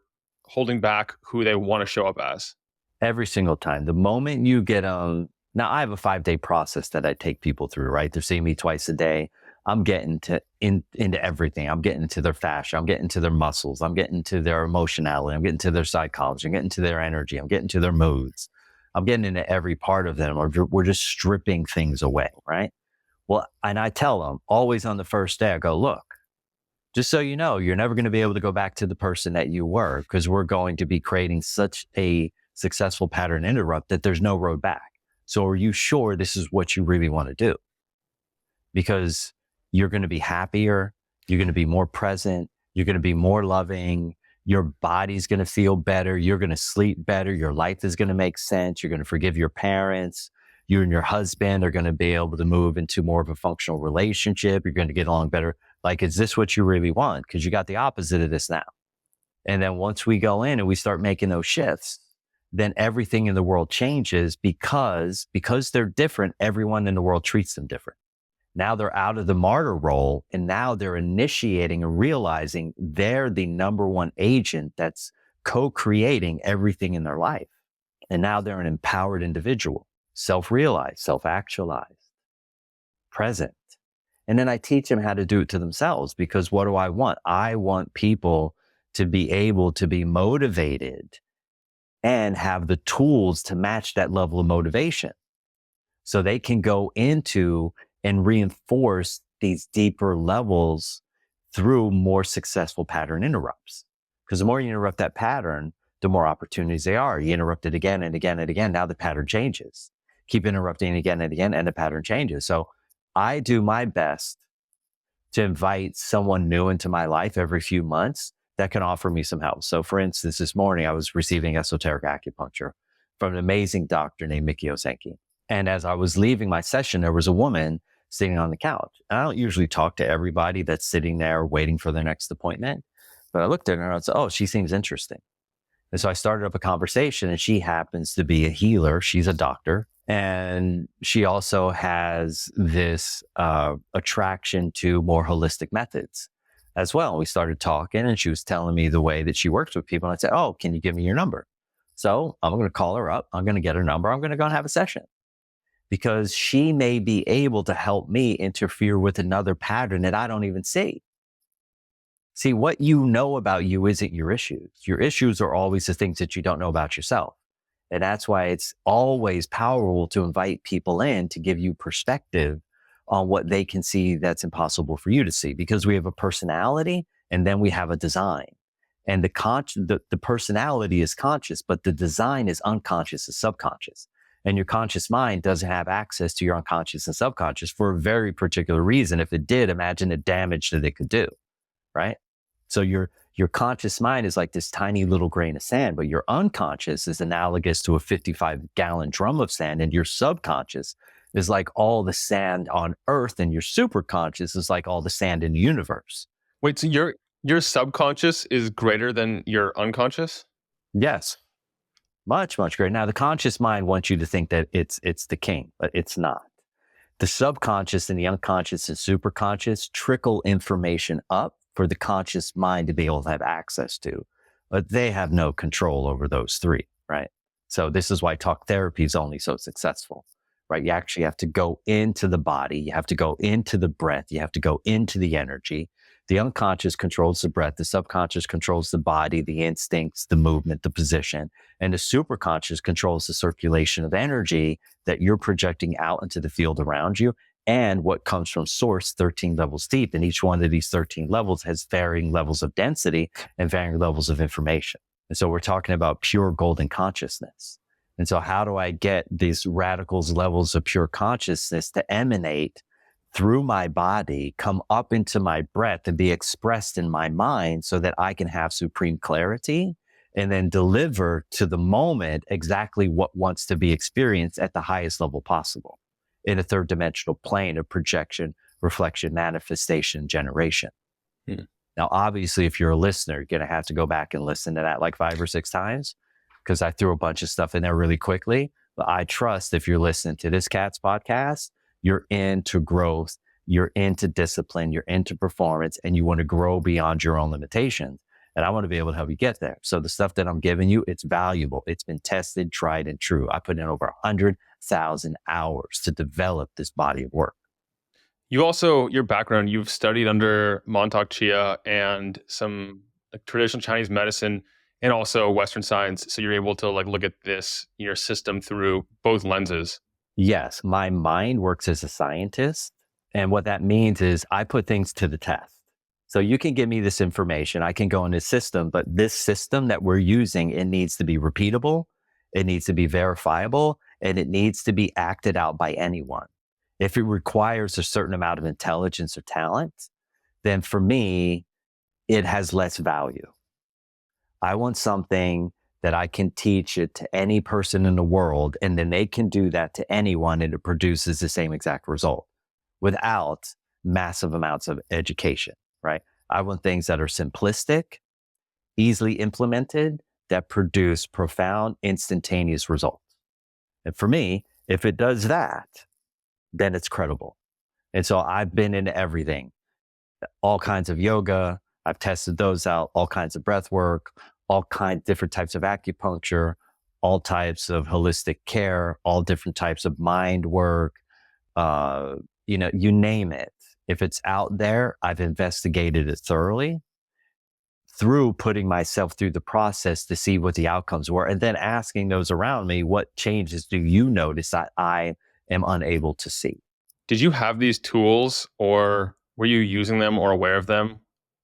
holding back who they want to show up as? Every single time. The moment you get now I have a 5-day process that I take people through, right? They're seeing me twice a day. I'm getting into everything. I'm getting into their fascia. I'm getting to their muscles. I'm getting to their emotionality. I'm getting to their psychology. I'm getting to their energy. I'm getting to their moods. I'm getting into every part of them. We're just stripping things away, right? Well, and I tell them always on the first day, I go, look, just so you know, you're never going to be able to go back to the person that you were, because we're going to be creating such a successful pattern interrupt that there's no road back. So are you sure this is what you really want to do? Because you're going to be happier. You're going to be more present. You're going to be more loving. Your body's going to feel better. You're going to sleep better. Your life is going to make sense. You're going to forgive your parents. You and your husband are going to be able to move into more of a functional relationship. You're going to get along better. Like, is this what you really want? Because you got the opposite of this now. And then once we go in and we start making those shifts, then everything in the world changes, because they're different, everyone in the world treats them different. Now they're out of the martyr role, and now they're initiating and realizing they're the number one agent that's co-creating everything in their life. And now they're an empowered individual, self-realized, self-actualized, present. And then I teach them how to do it to themselves, because what do I want? I want people to be able to be motivated and have the tools to match that level of motivation, so they can go into and reinforce these deeper levels through more successful pattern interrupts. Because the more you interrupt that pattern, the more opportunities there are. You interrupt it again and again and again. Now the pattern changes. Keep interrupting again and again, and the pattern changes. So I do my best to invite someone new into my life every few months that can offer me some help. So for instance, this morning I was receiving esoteric acupuncture from an amazing doctor named Miki Osenki. And as I was leaving my session, there was a woman sitting on the couch. And I don't usually talk to everybody that's sitting there waiting for their next appointment. But I looked at her and I said, oh, she seems interesting. And so I started up a conversation, and she happens to be a healer. She's a doctor. And she also has this attraction to more holistic methods as well. We started talking, and she was telling me the way that she works with people. And I said, oh, can you give me your number? So I'm going to call her up. I'm going to get her number. I'm going to go and have a session, because she may be able to help me interfere with another pattern that I don't even see. See, what you know about you isn't your issues. Your issues are always the things that you don't know about yourself. And that's why it's always powerful to invite people in to give you perspective on what they can see that's impossible for you to see, because we have a personality and then we have a design. And the personality is conscious, but the design is unconscious and subconscious. And your conscious mind doesn't have access to your unconscious and subconscious for a very particular reason. If it did, imagine the damage that it could do, right? So your conscious mind is like this tiny little grain of sand, but your unconscious is analogous to a 55-gallon drum of sand, and your subconscious is like all the sand on Earth, and your superconscious is like all the sand in the universe. Wait, so your subconscious is greater than your unconscious? Yes, much, much greater. Now, the conscious mind wants you to think that it's the king, but it's not. The subconscious and the unconscious and superconscious trickle information up for the conscious mind to be able to have access to, but they have no control over those three, right? So this is why talk therapy is only so successful, right? You actually have to go into the body. You have to go into the breath. You have to go into the energy. The unconscious controls the breath. The subconscious controls the body, the instincts, the movement, the position. And the superconscious controls the circulation of energy that you're projecting out into the field around you, and what comes from source 13 levels deep. And each one of these 13 levels has varying levels of density and varying levels of information. And so we're talking about pure golden consciousness. And so how do I get these radicals levels of pure consciousness to emanate through my body, come up into my breath, and be expressed in my mind so that I can have supreme clarity and then deliver to the moment exactly what wants to be experienced at the highest level possible in a third dimensional plane of projection, reflection, manifestation, generation. Now, obviously, if you're a listener, you're going to have to go back and listen to that like 5 or 6 times, because I threw a bunch of stuff in there really quickly. But I trust if you're listening to this Cat's podcast, you're into growth, you're into discipline, you're into performance, and you want to grow beyond your own limitations. And I want to be able to help you get there. So the stuff that I'm giving you, it's valuable. It's been tested, tried, and true. I put in over 100,000 hours to develop this body of work. You also, your background, you've studied under Montauk Chia and some traditional Chinese medicine and also Western science. So you're able to look at your system through both lenses. Yes, my mind works as a scientist. And what that means is I put things to the test. So you can give me this information. I can go in this system, but this system that we're using, it needs to be repeatable. It needs to be verifiable, and it needs to be acted out by anyone. If it requires a certain amount of intelligence or talent, then for me, it has less value. I want something that I can teach it to any person in the world, and then they can do that to anyone, and it produces the same exact result without massive amounts of education, right? I want things that are simplistic, easily implemented, that produce profound, instantaneous results. And for me, if it does that, then it's credible. And so I've been into everything, all kinds of yoga. I've tested those out, all kinds of breath work, different types of acupuncture, all types of holistic care, all different types of mind work, you name it. If it's out there, I've investigated it thoroughly through putting myself through the process to see what the outcomes were, and then asking those around me, what changes do you notice that I am unable to see? Did you have these tools, or were you using them or aware of them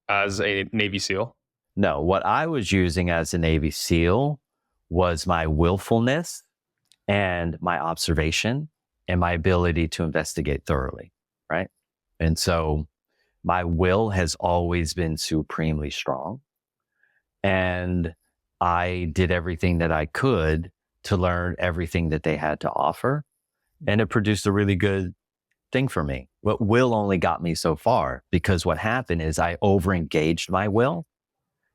as a Navy SEAL? No, what I was using as a Navy SEAL was my willfulness and my observation and my ability to investigate thoroughly, right? And so my will has always been supremely strong. And I did everything that I could to learn everything that they had to offer. And it produced a really good thing for me. What will only got me so far, because what happened is I overengaged my will.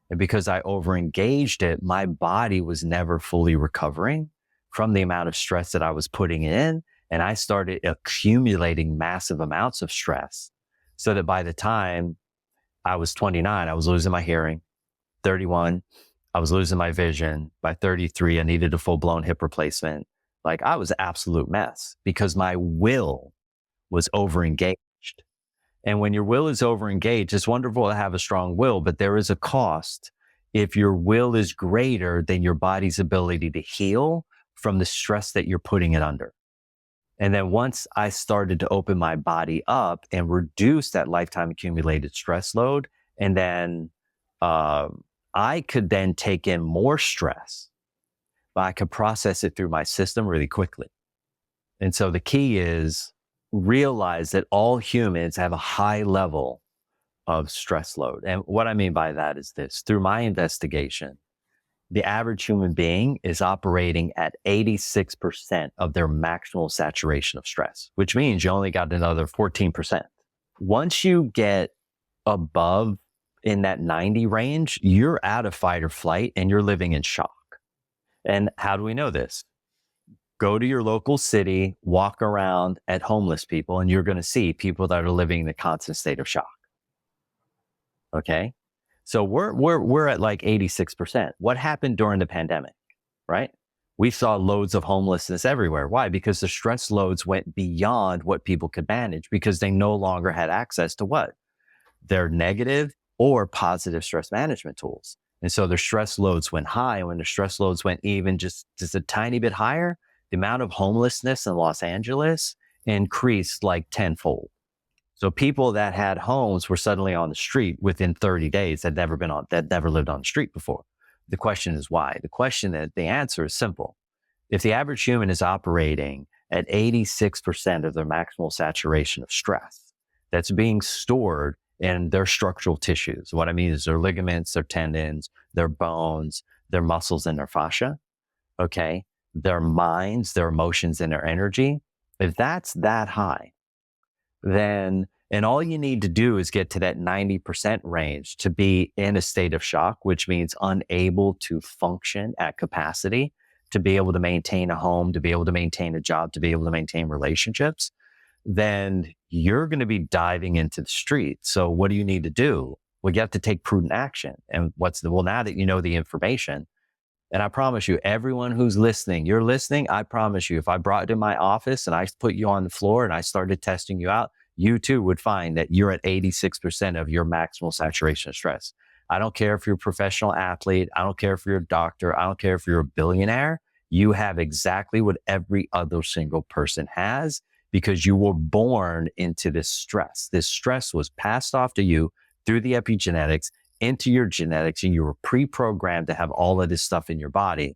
And because I overengaged it, my body was never fully recovering from the amount of stress that I was putting in. And I started accumulating massive amounts of stress so that by the time I was 29, I was losing my hearing. 31, I was losing my vision. By 33, I needed a full blown hip replacement. Like, I was an absolute mess because my will was overengaged. And when your will is overengaged, it's wonderful to have a strong will, but there is a cost if your will is greater than your body's ability to heal from the stress that you're putting it under. And then once I started to open my body up and reduce that lifetime accumulated stress load, and then I could then take in more stress, but I could process it through my system really quickly. And so the key is realize that all humans have a high level of stress load. And what I mean by that is this: through my investigation, the average human being is operating at 86% of their maximal saturation of stress, which means you only got another 14%. Once you get above in that 90 range, you're out of fight or flight and you're living in shock. And how do we know this? Go to your local city, walk around at homeless people, and you're going to see people that are living in a constant state of shock. Okay. So we're at like 86%. What happened during the pandemic, right? We saw loads of homelessness everywhere. Why? Because the stress loads went beyond what people could manage because they no longer had access to what? Their negative or positive stress management tools. And so their stress loads went high. And when the stress loads went even just a tiny bit higher, the amount of homelessness in Los Angeles increased like tenfold. So people that had homes were suddenly on the street within 30 days that never lived on the street before. The question is why? The answer is simple. If the average human is operating at 86% of their maximal saturation of stress, that's being stored in their structural tissues. What I mean is their ligaments, their tendons, their bones, their muscles, and their fascia. Okay. Their minds, their emotions, and their energy. If that's that high, then, and all you need to do is get to that 90% range to be in a state of shock, which means unable to function at capacity, to be able to maintain a home, to be able to maintain a job, to be able to maintain relationships, then you're going to be diving into the street. So what do you need to do? Well, you have to take prudent action. And now that you know the information, and I promise you, everyone who's listening, you're listening, I promise you, if I brought you to my office and I put you on the floor and I started testing you out, you too would find that you're at 86% of your maximal saturation of stress. I don't care if you're a professional athlete. I don't care if you're a doctor. I don't care if you're a billionaire. You have exactly what every other single person has because you were born into this stress. This stress was passed off to you through the epigenetics into your genetics, and you were pre-programmed to have all of this stuff in your body.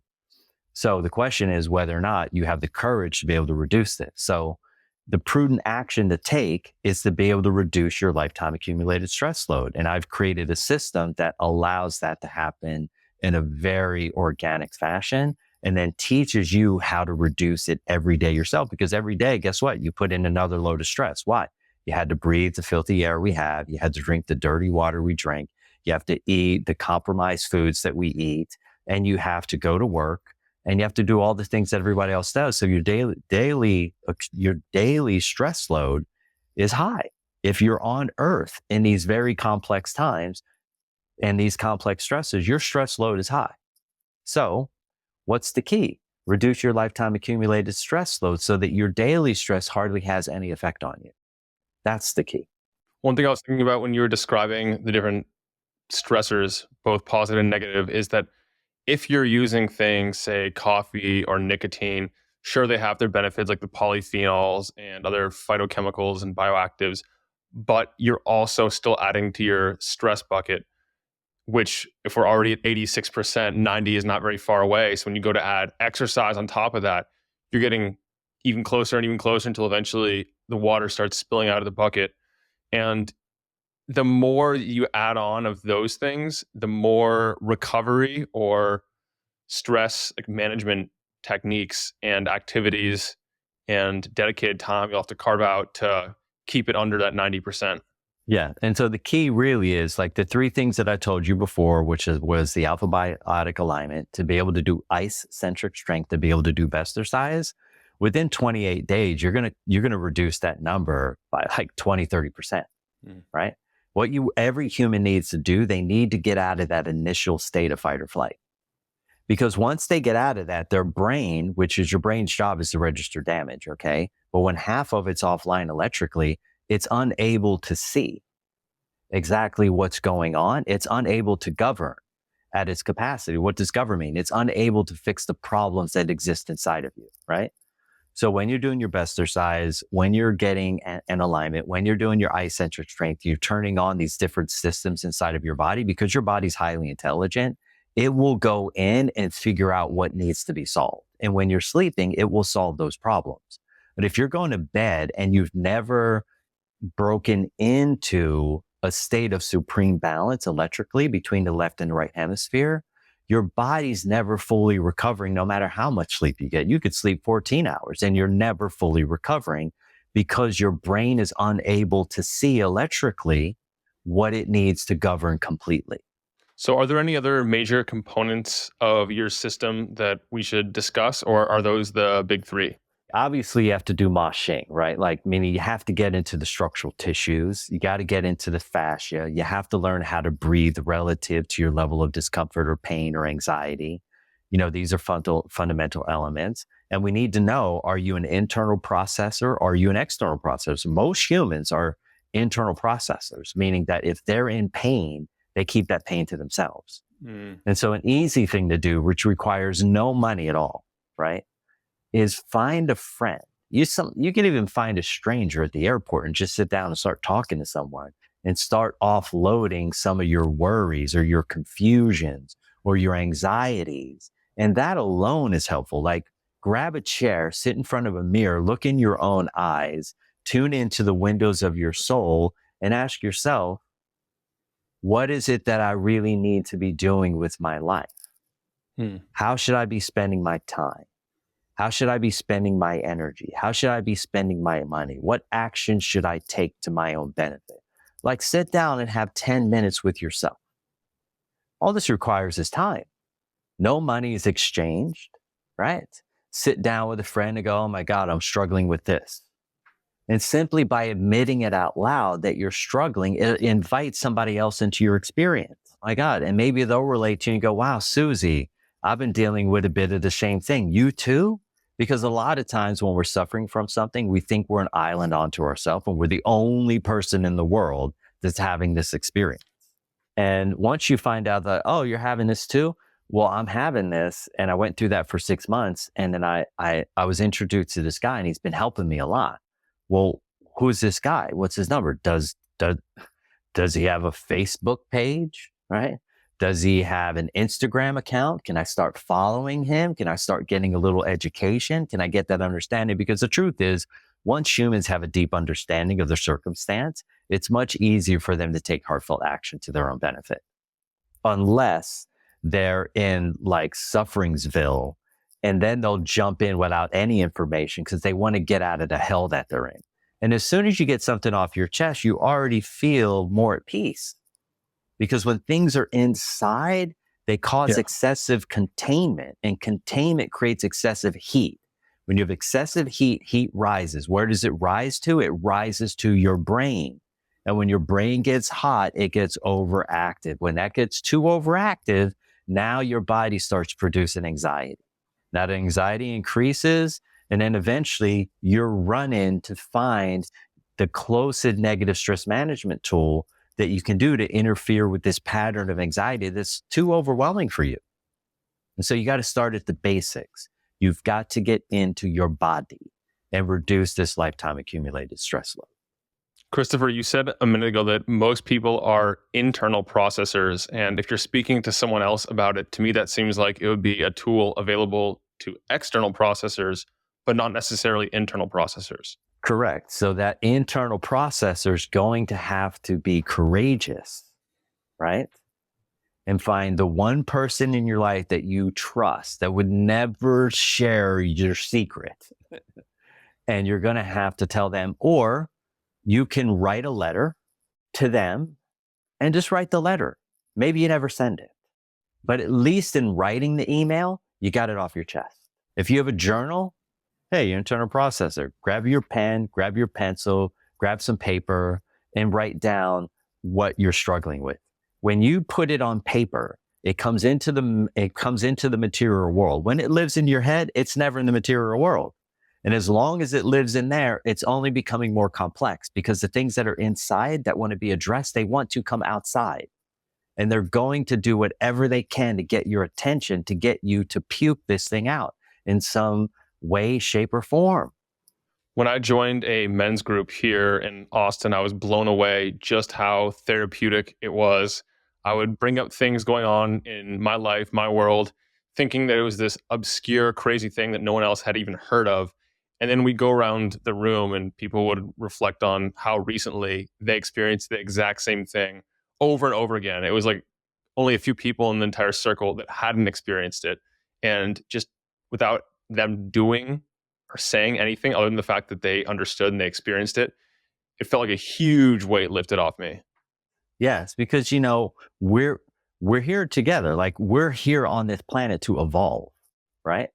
So the question is whether or not you have the courage to be able to reduce this. So the prudent action to take is to be able to reduce your lifetime accumulated stress load. And I've created a system that allows that to happen in a very organic fashion and then teaches you how to reduce it every day yourself. Because every day, guess what? You put in another load of stress. Why? You had to breathe the filthy air we have. You had to drink the dirty water we drink. You have to eat the compromised foods that we eat, and you have to go to work, and you have to do all the things that everybody else does. So your daily stress load is high. If you're on Earth in these very complex times and these complex stresses, your stress load is high. So what's the key? Reduce your lifetime accumulated stress load so that your daily stress hardly has any effect on you. That's the key. One thing I was thinking about when you were describing the different stressors, both positive and negative, is that if you're using things, say coffee or nicotine, sure, they have their benefits like the polyphenols and other phytochemicals and bioactives, but you're also still adding to your stress bucket, which if we're already at 86%, 90 is not very far away. So when you go to add exercise on top of that, you're getting even closer and even closer until eventually the water starts spilling out of the bucket. And the more you add on of those things, the more recovery or stress like management techniques and activities and dedicated time you'll have to carve out to keep it under that 90%. Yeah. And so the key really is like the three things that I told you before, was the alpha biotic alignment, to be able to do ice centric strength, to be able to do Bestercise. Within 28 days, you're going to reduce that number by like 20, 30%, right? What every human needs to do, they need to get out of that initial state of fight or flight. Because once they get out of that, their brain, which is your brain's job, is to register damage. Okay. But when half of it's offline electrically, it's unable to see exactly what's going on. It's unable to govern at its capacity. What does govern mean? It's unable to fix the problems that exist inside of you, right? So when you're doing your Bestercise, when you're getting an alignment, when you're doing your eye-centric strength, you're turning on these different systems inside of your body, because your body's highly intelligent. It will go in and figure out what needs to be solved. And when you're sleeping, it will solve those problems. But if you're going to bed and you've never broken into a state of supreme balance electrically between the left and the right hemisphere, your body's never fully recovering, no matter how much sleep you get. You could sleep 14 hours and you're never fully recovering, because your brain is unable to see electrically what it needs to govern completely. So are there any other major components of your system that we should discuss, or are those the big three? Obviously, you have to do moshing, right? Like, meaning you have to get into the structural tissues. You got to get into the fascia. You have to learn how to breathe relative to your level of discomfort or pain or anxiety. These are fundamental elements. And we need to know, are you an internal processor or are you an external processor? Most humans are internal processors, meaning that if they're in pain, they keep that pain to themselves. And so an easy thing to do, which requires no money at all, right, is find a friend. You can even find a stranger at the airport and just sit down and start talking to someone and start offloading some of your worries or your confusions or your anxieties. And that alone is helpful. Like, grab a chair, sit in front of a mirror, look in your own eyes, tune into the windows of your soul, and ask yourself, what is it that I really need to be doing with my life? How should I be spending my time? How should I be spending my energy? How should I be spending my money? What actions should I take to my own benefit? Like, sit down and have 10 minutes with yourself. All this requires is time. No money is exchanged, right? Sit down with a friend and go, oh my God, I'm struggling with this. And simply by admitting it out loud that you're struggling, it invites somebody else into your experience. My God. And maybe they'll relate to you and go, wow, Susie, I've been dealing with a bit of the same thing. You too? Because a lot of times when we're suffering from something, we think we're an island onto ourselves and we're the only person in the world that's having this experience. And once you find out that, oh, you're having this too? Well, I'm having this. And I went through that for 6 months. And then I was introduced to this guy and he's been helping me a lot. Well, who's this guy? What's his number? Does he have a Facebook page? Right? Does he have an Instagram account? Can I start following him? Can I start getting a little education? Can I get that understanding? Because the truth is, once humans have a deep understanding of their circumstance, it's much easier for them to take heartfelt action to their own benefit. Unless they're in like sufferingsville, and then they'll jump in without any information because they want to get out of the hell that they're in. And as soon as you get something off your chest, you already feel more at peace. Because when things are inside, they cause excessive containment, and containment creates excessive heat. When you have excessive heat, heat rises. Where does it rise to? It rises to your brain. And when your brain gets hot, it gets overactive. When that gets too overactive, now your body starts producing anxiety. Now the anxiety increases, and then eventually you're running to find the closest negative stress management tool that you can do to interfere with this pattern of anxiety that's too overwhelming for you. And so you got to start at the basics. You've got to get into your body and reduce this lifetime accumulated stress load. Christopher, you said a minute ago that most people are internal processors. And if you're speaking to someone else about it, to me, that seems like it would be a tool available to external processors, but not necessarily internal processors. Correct. So that internal processor is going to have to be courageous, right? And find the one person in your life that you trust that would never share your secret. And you're going to have to tell them, or you can write a letter to them and just write the letter. Maybe you never send it, but at least in writing the email, you got it off your chest. If you have a journal, hey, your internal processor, grab your pen, grab your pencil, grab some paper, and write down what you're struggling with. When you put it on paper, it comes into the material world. When it lives in your head, it's never in the material world. And as long as it lives in there, it's only becoming more complex, because the things that are inside that want to be addressed, they want to come outside. And they're going to do whatever they can to get your attention, to get you to puke this thing out in some way, shape, or form. When I joined a men's group here in Austin, I was blown away just how therapeutic it was. I would bring up things going on in my life, my world, thinking that it was this obscure, crazy thing that no one else had even heard of. And then we'd go around the room and people would reflect on how recently they experienced the exact same thing over and over again. It was like only a few people in the entire circle that hadn't experienced it. And just without them doing or saying anything other than the fact that they understood and they experienced it, it felt like a huge weight lifted off me. Yes, because we're here together. Like, we're here on this planet to evolve, right?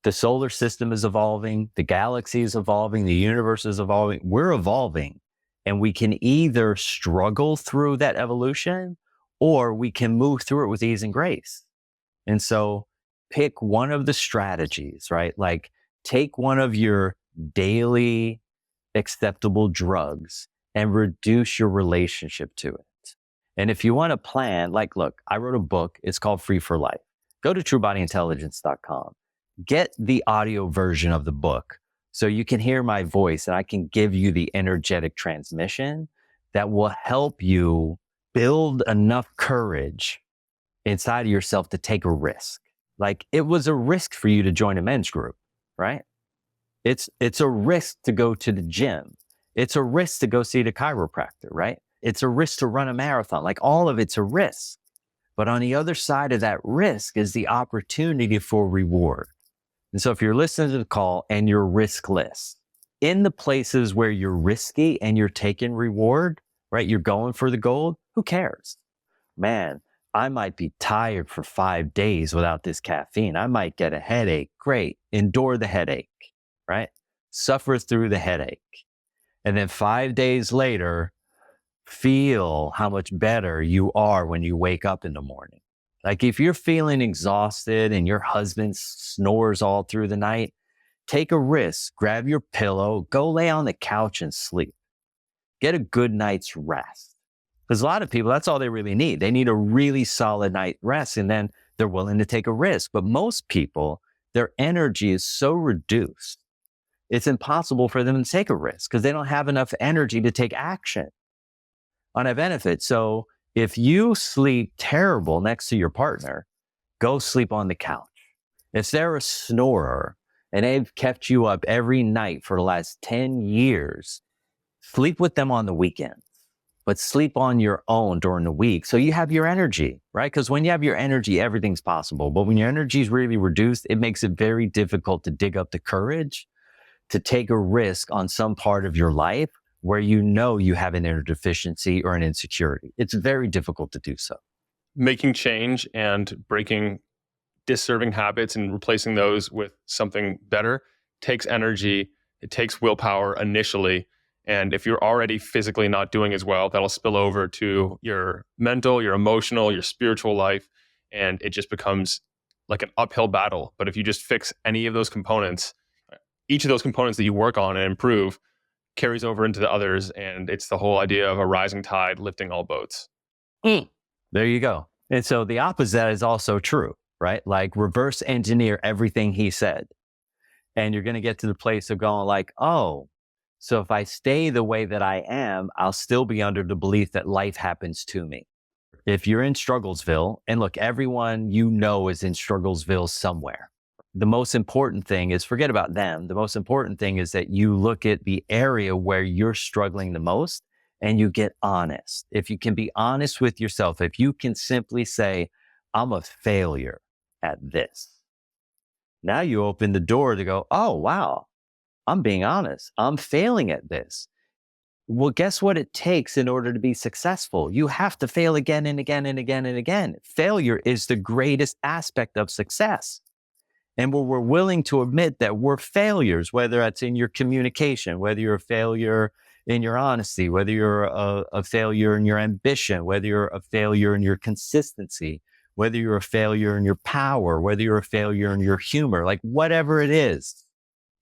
The solar system is evolving, the galaxy is evolving, the universe is evolving. We're evolving, and we can either struggle through that evolution, or we can move through it with ease and grace. And so pick one of the strategies, right? Like, take one of your daily acceptable drugs and reduce your relationship to it. And if you want a plan, like, look, I wrote a book. It's called Free for Life. Go to truebodyintelligence.com. Get the audio version of the book so you can hear my voice, and I can give you the energetic transmission that will help you build enough courage inside of yourself to take a risk. Like, it was a risk for you to join a men's group, right? It's a risk to go to the gym. It's a risk to go see the chiropractor, right? It's a risk to run a marathon. Like, all of it's a risk. But on the other side of that risk is the opportunity for reward. And so if you're listening to the call and you're riskless, in the places where you're risky and you're taking reward, right? You're going for the gold. Who cares? Man, I might be tired for 5 days without this caffeine. I might get a headache. Great. Endure the headache, right? Suffer through the headache. And then 5 days later, feel how much better you are when you wake up in the morning. Like, if you're feeling exhausted and your husband snores all through the night, take a risk, grab your pillow, go lay on the couch and sleep. Get a good night's rest. Because a lot of people, that's all they really need. They need a really solid night rest, and then they're willing to take a risk. But most people, their energy is so reduced, it's impossible for them to take a risk because they don't have enough energy to take action on a benefit. So if you sleep terrible next to your partner, go sleep on the couch. If they're a snorer and they've kept you up every night for the last 10 years, sleep with them on the weekends, but sleep on your own during the week so you have your energy, right? Because when you have your energy, everything's possible. But when your energy is really reduced, it makes it very difficult to dig up the courage to take a risk on some part of your life where you know you have an inner deficiency or an insecurity. It's very difficult to do so. Making change and breaking disserving habits and replacing those with something better takes energy. It takes willpower initially. And if you're already physically not doing as well, that'll spill over to your mental, your emotional, your spiritual life. And it just becomes like an uphill battle. But if you just fix any of those components, each of those components that you work on and improve carries over into the others. And it's the whole idea of a rising tide lifting all boats. There you go. And so the opposite is also true, right? Like, reverse engineer everything he said. And you're going to get to the place of going like, oh, so if I stay the way that I am, I'll still be under the belief that life happens to me. If you're in Strugglesville, and look, everyone you know is in Strugglesville somewhere. The most important thing is, forget about them. The most important thing is that you look at the area where you're struggling the most and you get honest. If you can be honest with yourself, if you can simply say, I'm a failure at this. Now you open the door to go, oh, wow, I'm being honest. I'm failing at this. Well, guess what it takes in order to be successful? You have to fail again and again and again and again. Failure is the greatest aspect of success. And when we're willing to admit that we're failures, whether that's in your communication, whether you're a failure in your honesty, whether you're a failure in your ambition, whether you're a failure in your consistency, whether you're a failure in your power, whether you're a failure in your humor, like whatever it is,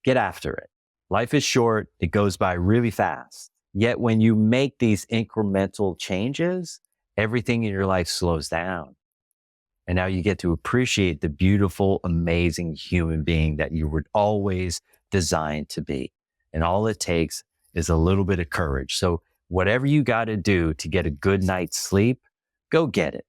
get after it. Life is short. It goes by really fast. Yet when you make these incremental changes, everything in your life slows down. And now you get to appreciate the beautiful, amazing human being that you were always designed to be. And all it takes is a little bit of courage. So whatever you got to do to get a good night's sleep, go get it.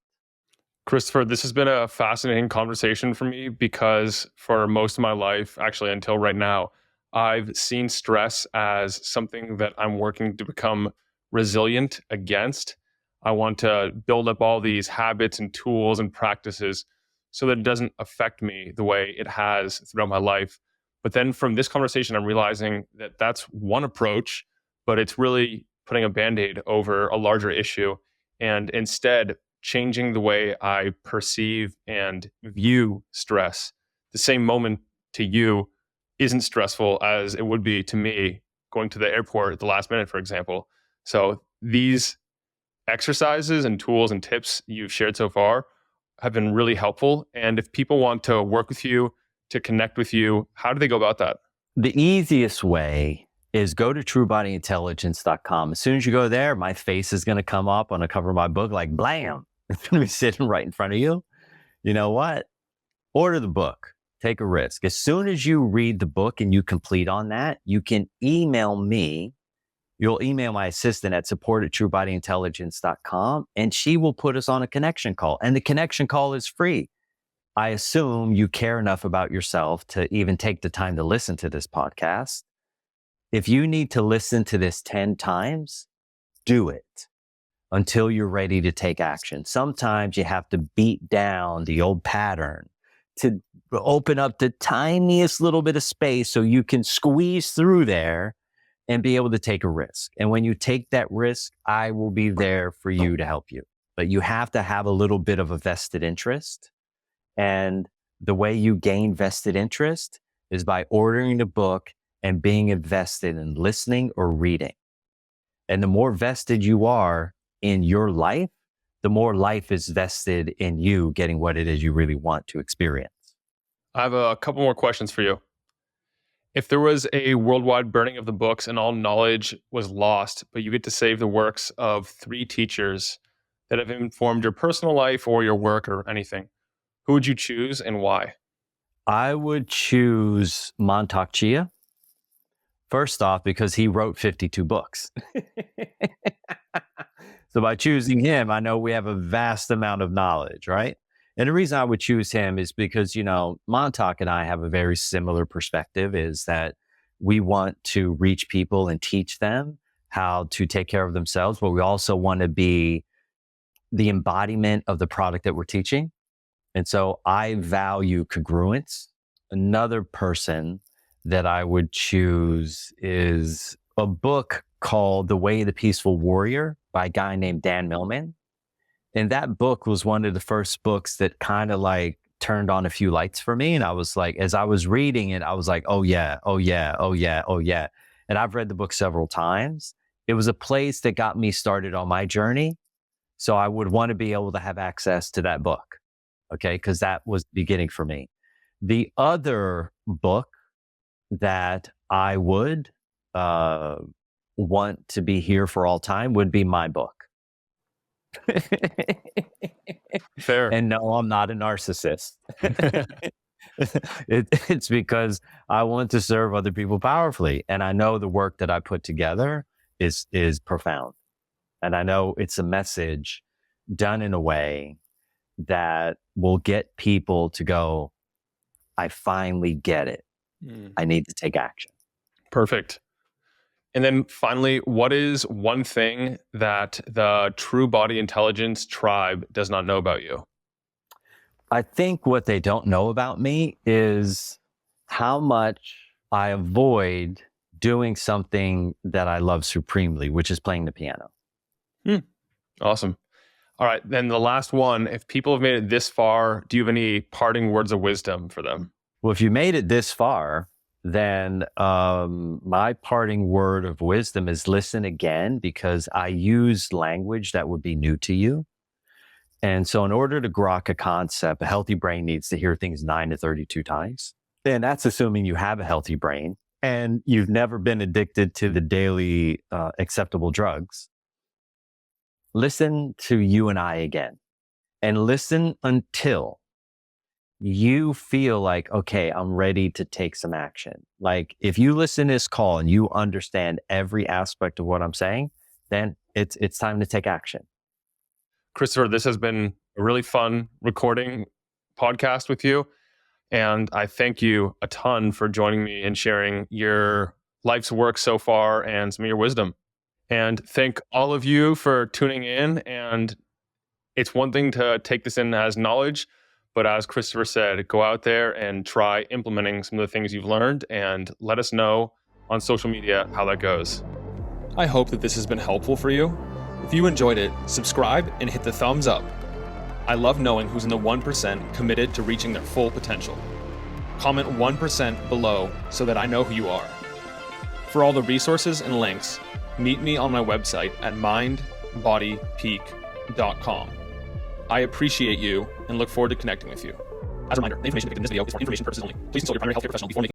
Christopher, this has been a fascinating conversation for me because for most of my life, actually until right now, I've seen stress as something that I'm working to become resilient against. I want to build up all these habits and tools and practices so that it doesn't affect me the way it has throughout my life. But then from this conversation, I'm realizing that that's one approach, but it's really putting a band-aid over a larger issue. And instead, changing the way I perceive and view stress. The same moment to you isn't stressful as it would be to me going to the airport at the last minute, for example. So these exercises and tools and tips you've shared so far have been really helpful. And if people want to work with you, to connect with you, how do they go about that? The easiest way is go to truebodyintelligence.com. As soon as you go there, my face is going to come up on the cover of my book, like blam. It's going to be sitting right in front of you. You know what? Order the book. Take a risk. As soon as you read the book and you complete on that, you can email me. You'll email my assistant at support@truebodyintelligence.com, and she will put us on a connection call. And the connection call is free. I assume you care enough about yourself to even take the time to listen to this podcast. If you need to listen to this 10 times, do it until you're ready to take action. Sometimes you have to beat down the old pattern to open up the tiniest little bit of space so you can squeeze through there and be able to take a risk. And when you take that risk, I will be there for you to help you. But you have to have a little bit of a vested interest. And the way you gain vested interest is by ordering the book and being invested in listening or reading. And the more vested you are in your life, the more life is vested in you getting what it is you really want to experience. I have a couple more questions for you. If there was a worldwide burning of the books and all knowledge was lost, but you get to save the works of 3 teachers that have informed your personal life or your work or anything, who would you choose and why? I would choose Montauk Chia. First off, because he wrote 52 books. So by choosing him, I know we have a vast amount of knowledge, right? And the reason I would choose him is because, Montauk and I have a very similar perspective, is that we want to reach people and teach them how to take care of themselves, but we also want to be the embodiment of the product that we're teaching. And so I value congruence. Another person that I would choose is a book called The Way of the Peaceful Warrior by a guy named Dan Millman. And that book was one of the first books that kind of like turned on a few lights for me. And I was like, as I was reading it, I was like, oh yeah, oh yeah, oh yeah, oh yeah. And I've read the book several times. It was a place that got me started on my journey. So I would want to be able to have access to that book. Okay. Because that was the beginning for me. The other book that I would want to be here for all time would be my book. Fair. And no, I'm not a narcissist. It's because I want to serve other people powerfully. And I know the work that I put together is profound. And I know it's a message done in a way that will get people to go, I finally get it. I need to take action. Perfect. And then finally, what is one thing that the True Body Intelligence tribe does not know about you? I think what they don't know about me is how much I avoid doing something that I love supremely, which is playing the piano. Awesome. All right. Then the last one, if people have made it this far, do you have any parting words of wisdom for them? Well, if you made it this far, then my parting word of wisdom is listen again, because I use language that would be new to you. And so in order to grok a concept, a healthy brain needs to hear things 9 to 32 times. And that's assuming you have a healthy brain and you've never been addicted to the daily acceptable drugs. Listen to you and I again, and listen until you feel like, okay, I'm ready to take some action. Like if you listen to this call and you understand every aspect of what I'm saying, then it's time to take action. Christopher, this has been a really fun recording podcast with you. And I thank you a ton for joining me and sharing your life's work so far and some of your wisdom. And thank all of you for tuning in. And it's one thing to take this in as knowledge, but as Christopher said, go out there and try implementing some of the things you've learned and let us know on social media how that goes. I hope that this has been helpful for you. If you enjoyed it, subscribe and hit the thumbs up. I love knowing who's in the 1% committed to reaching their full potential. Comment 1% below so that I know who you are. For all the resources and links, meet me on my website at mindbodypeak.com. I appreciate you and look forward to connecting with you. As a reminder, the information depicted in this video is for information purposes only. Please consult your primary healthcare professional before making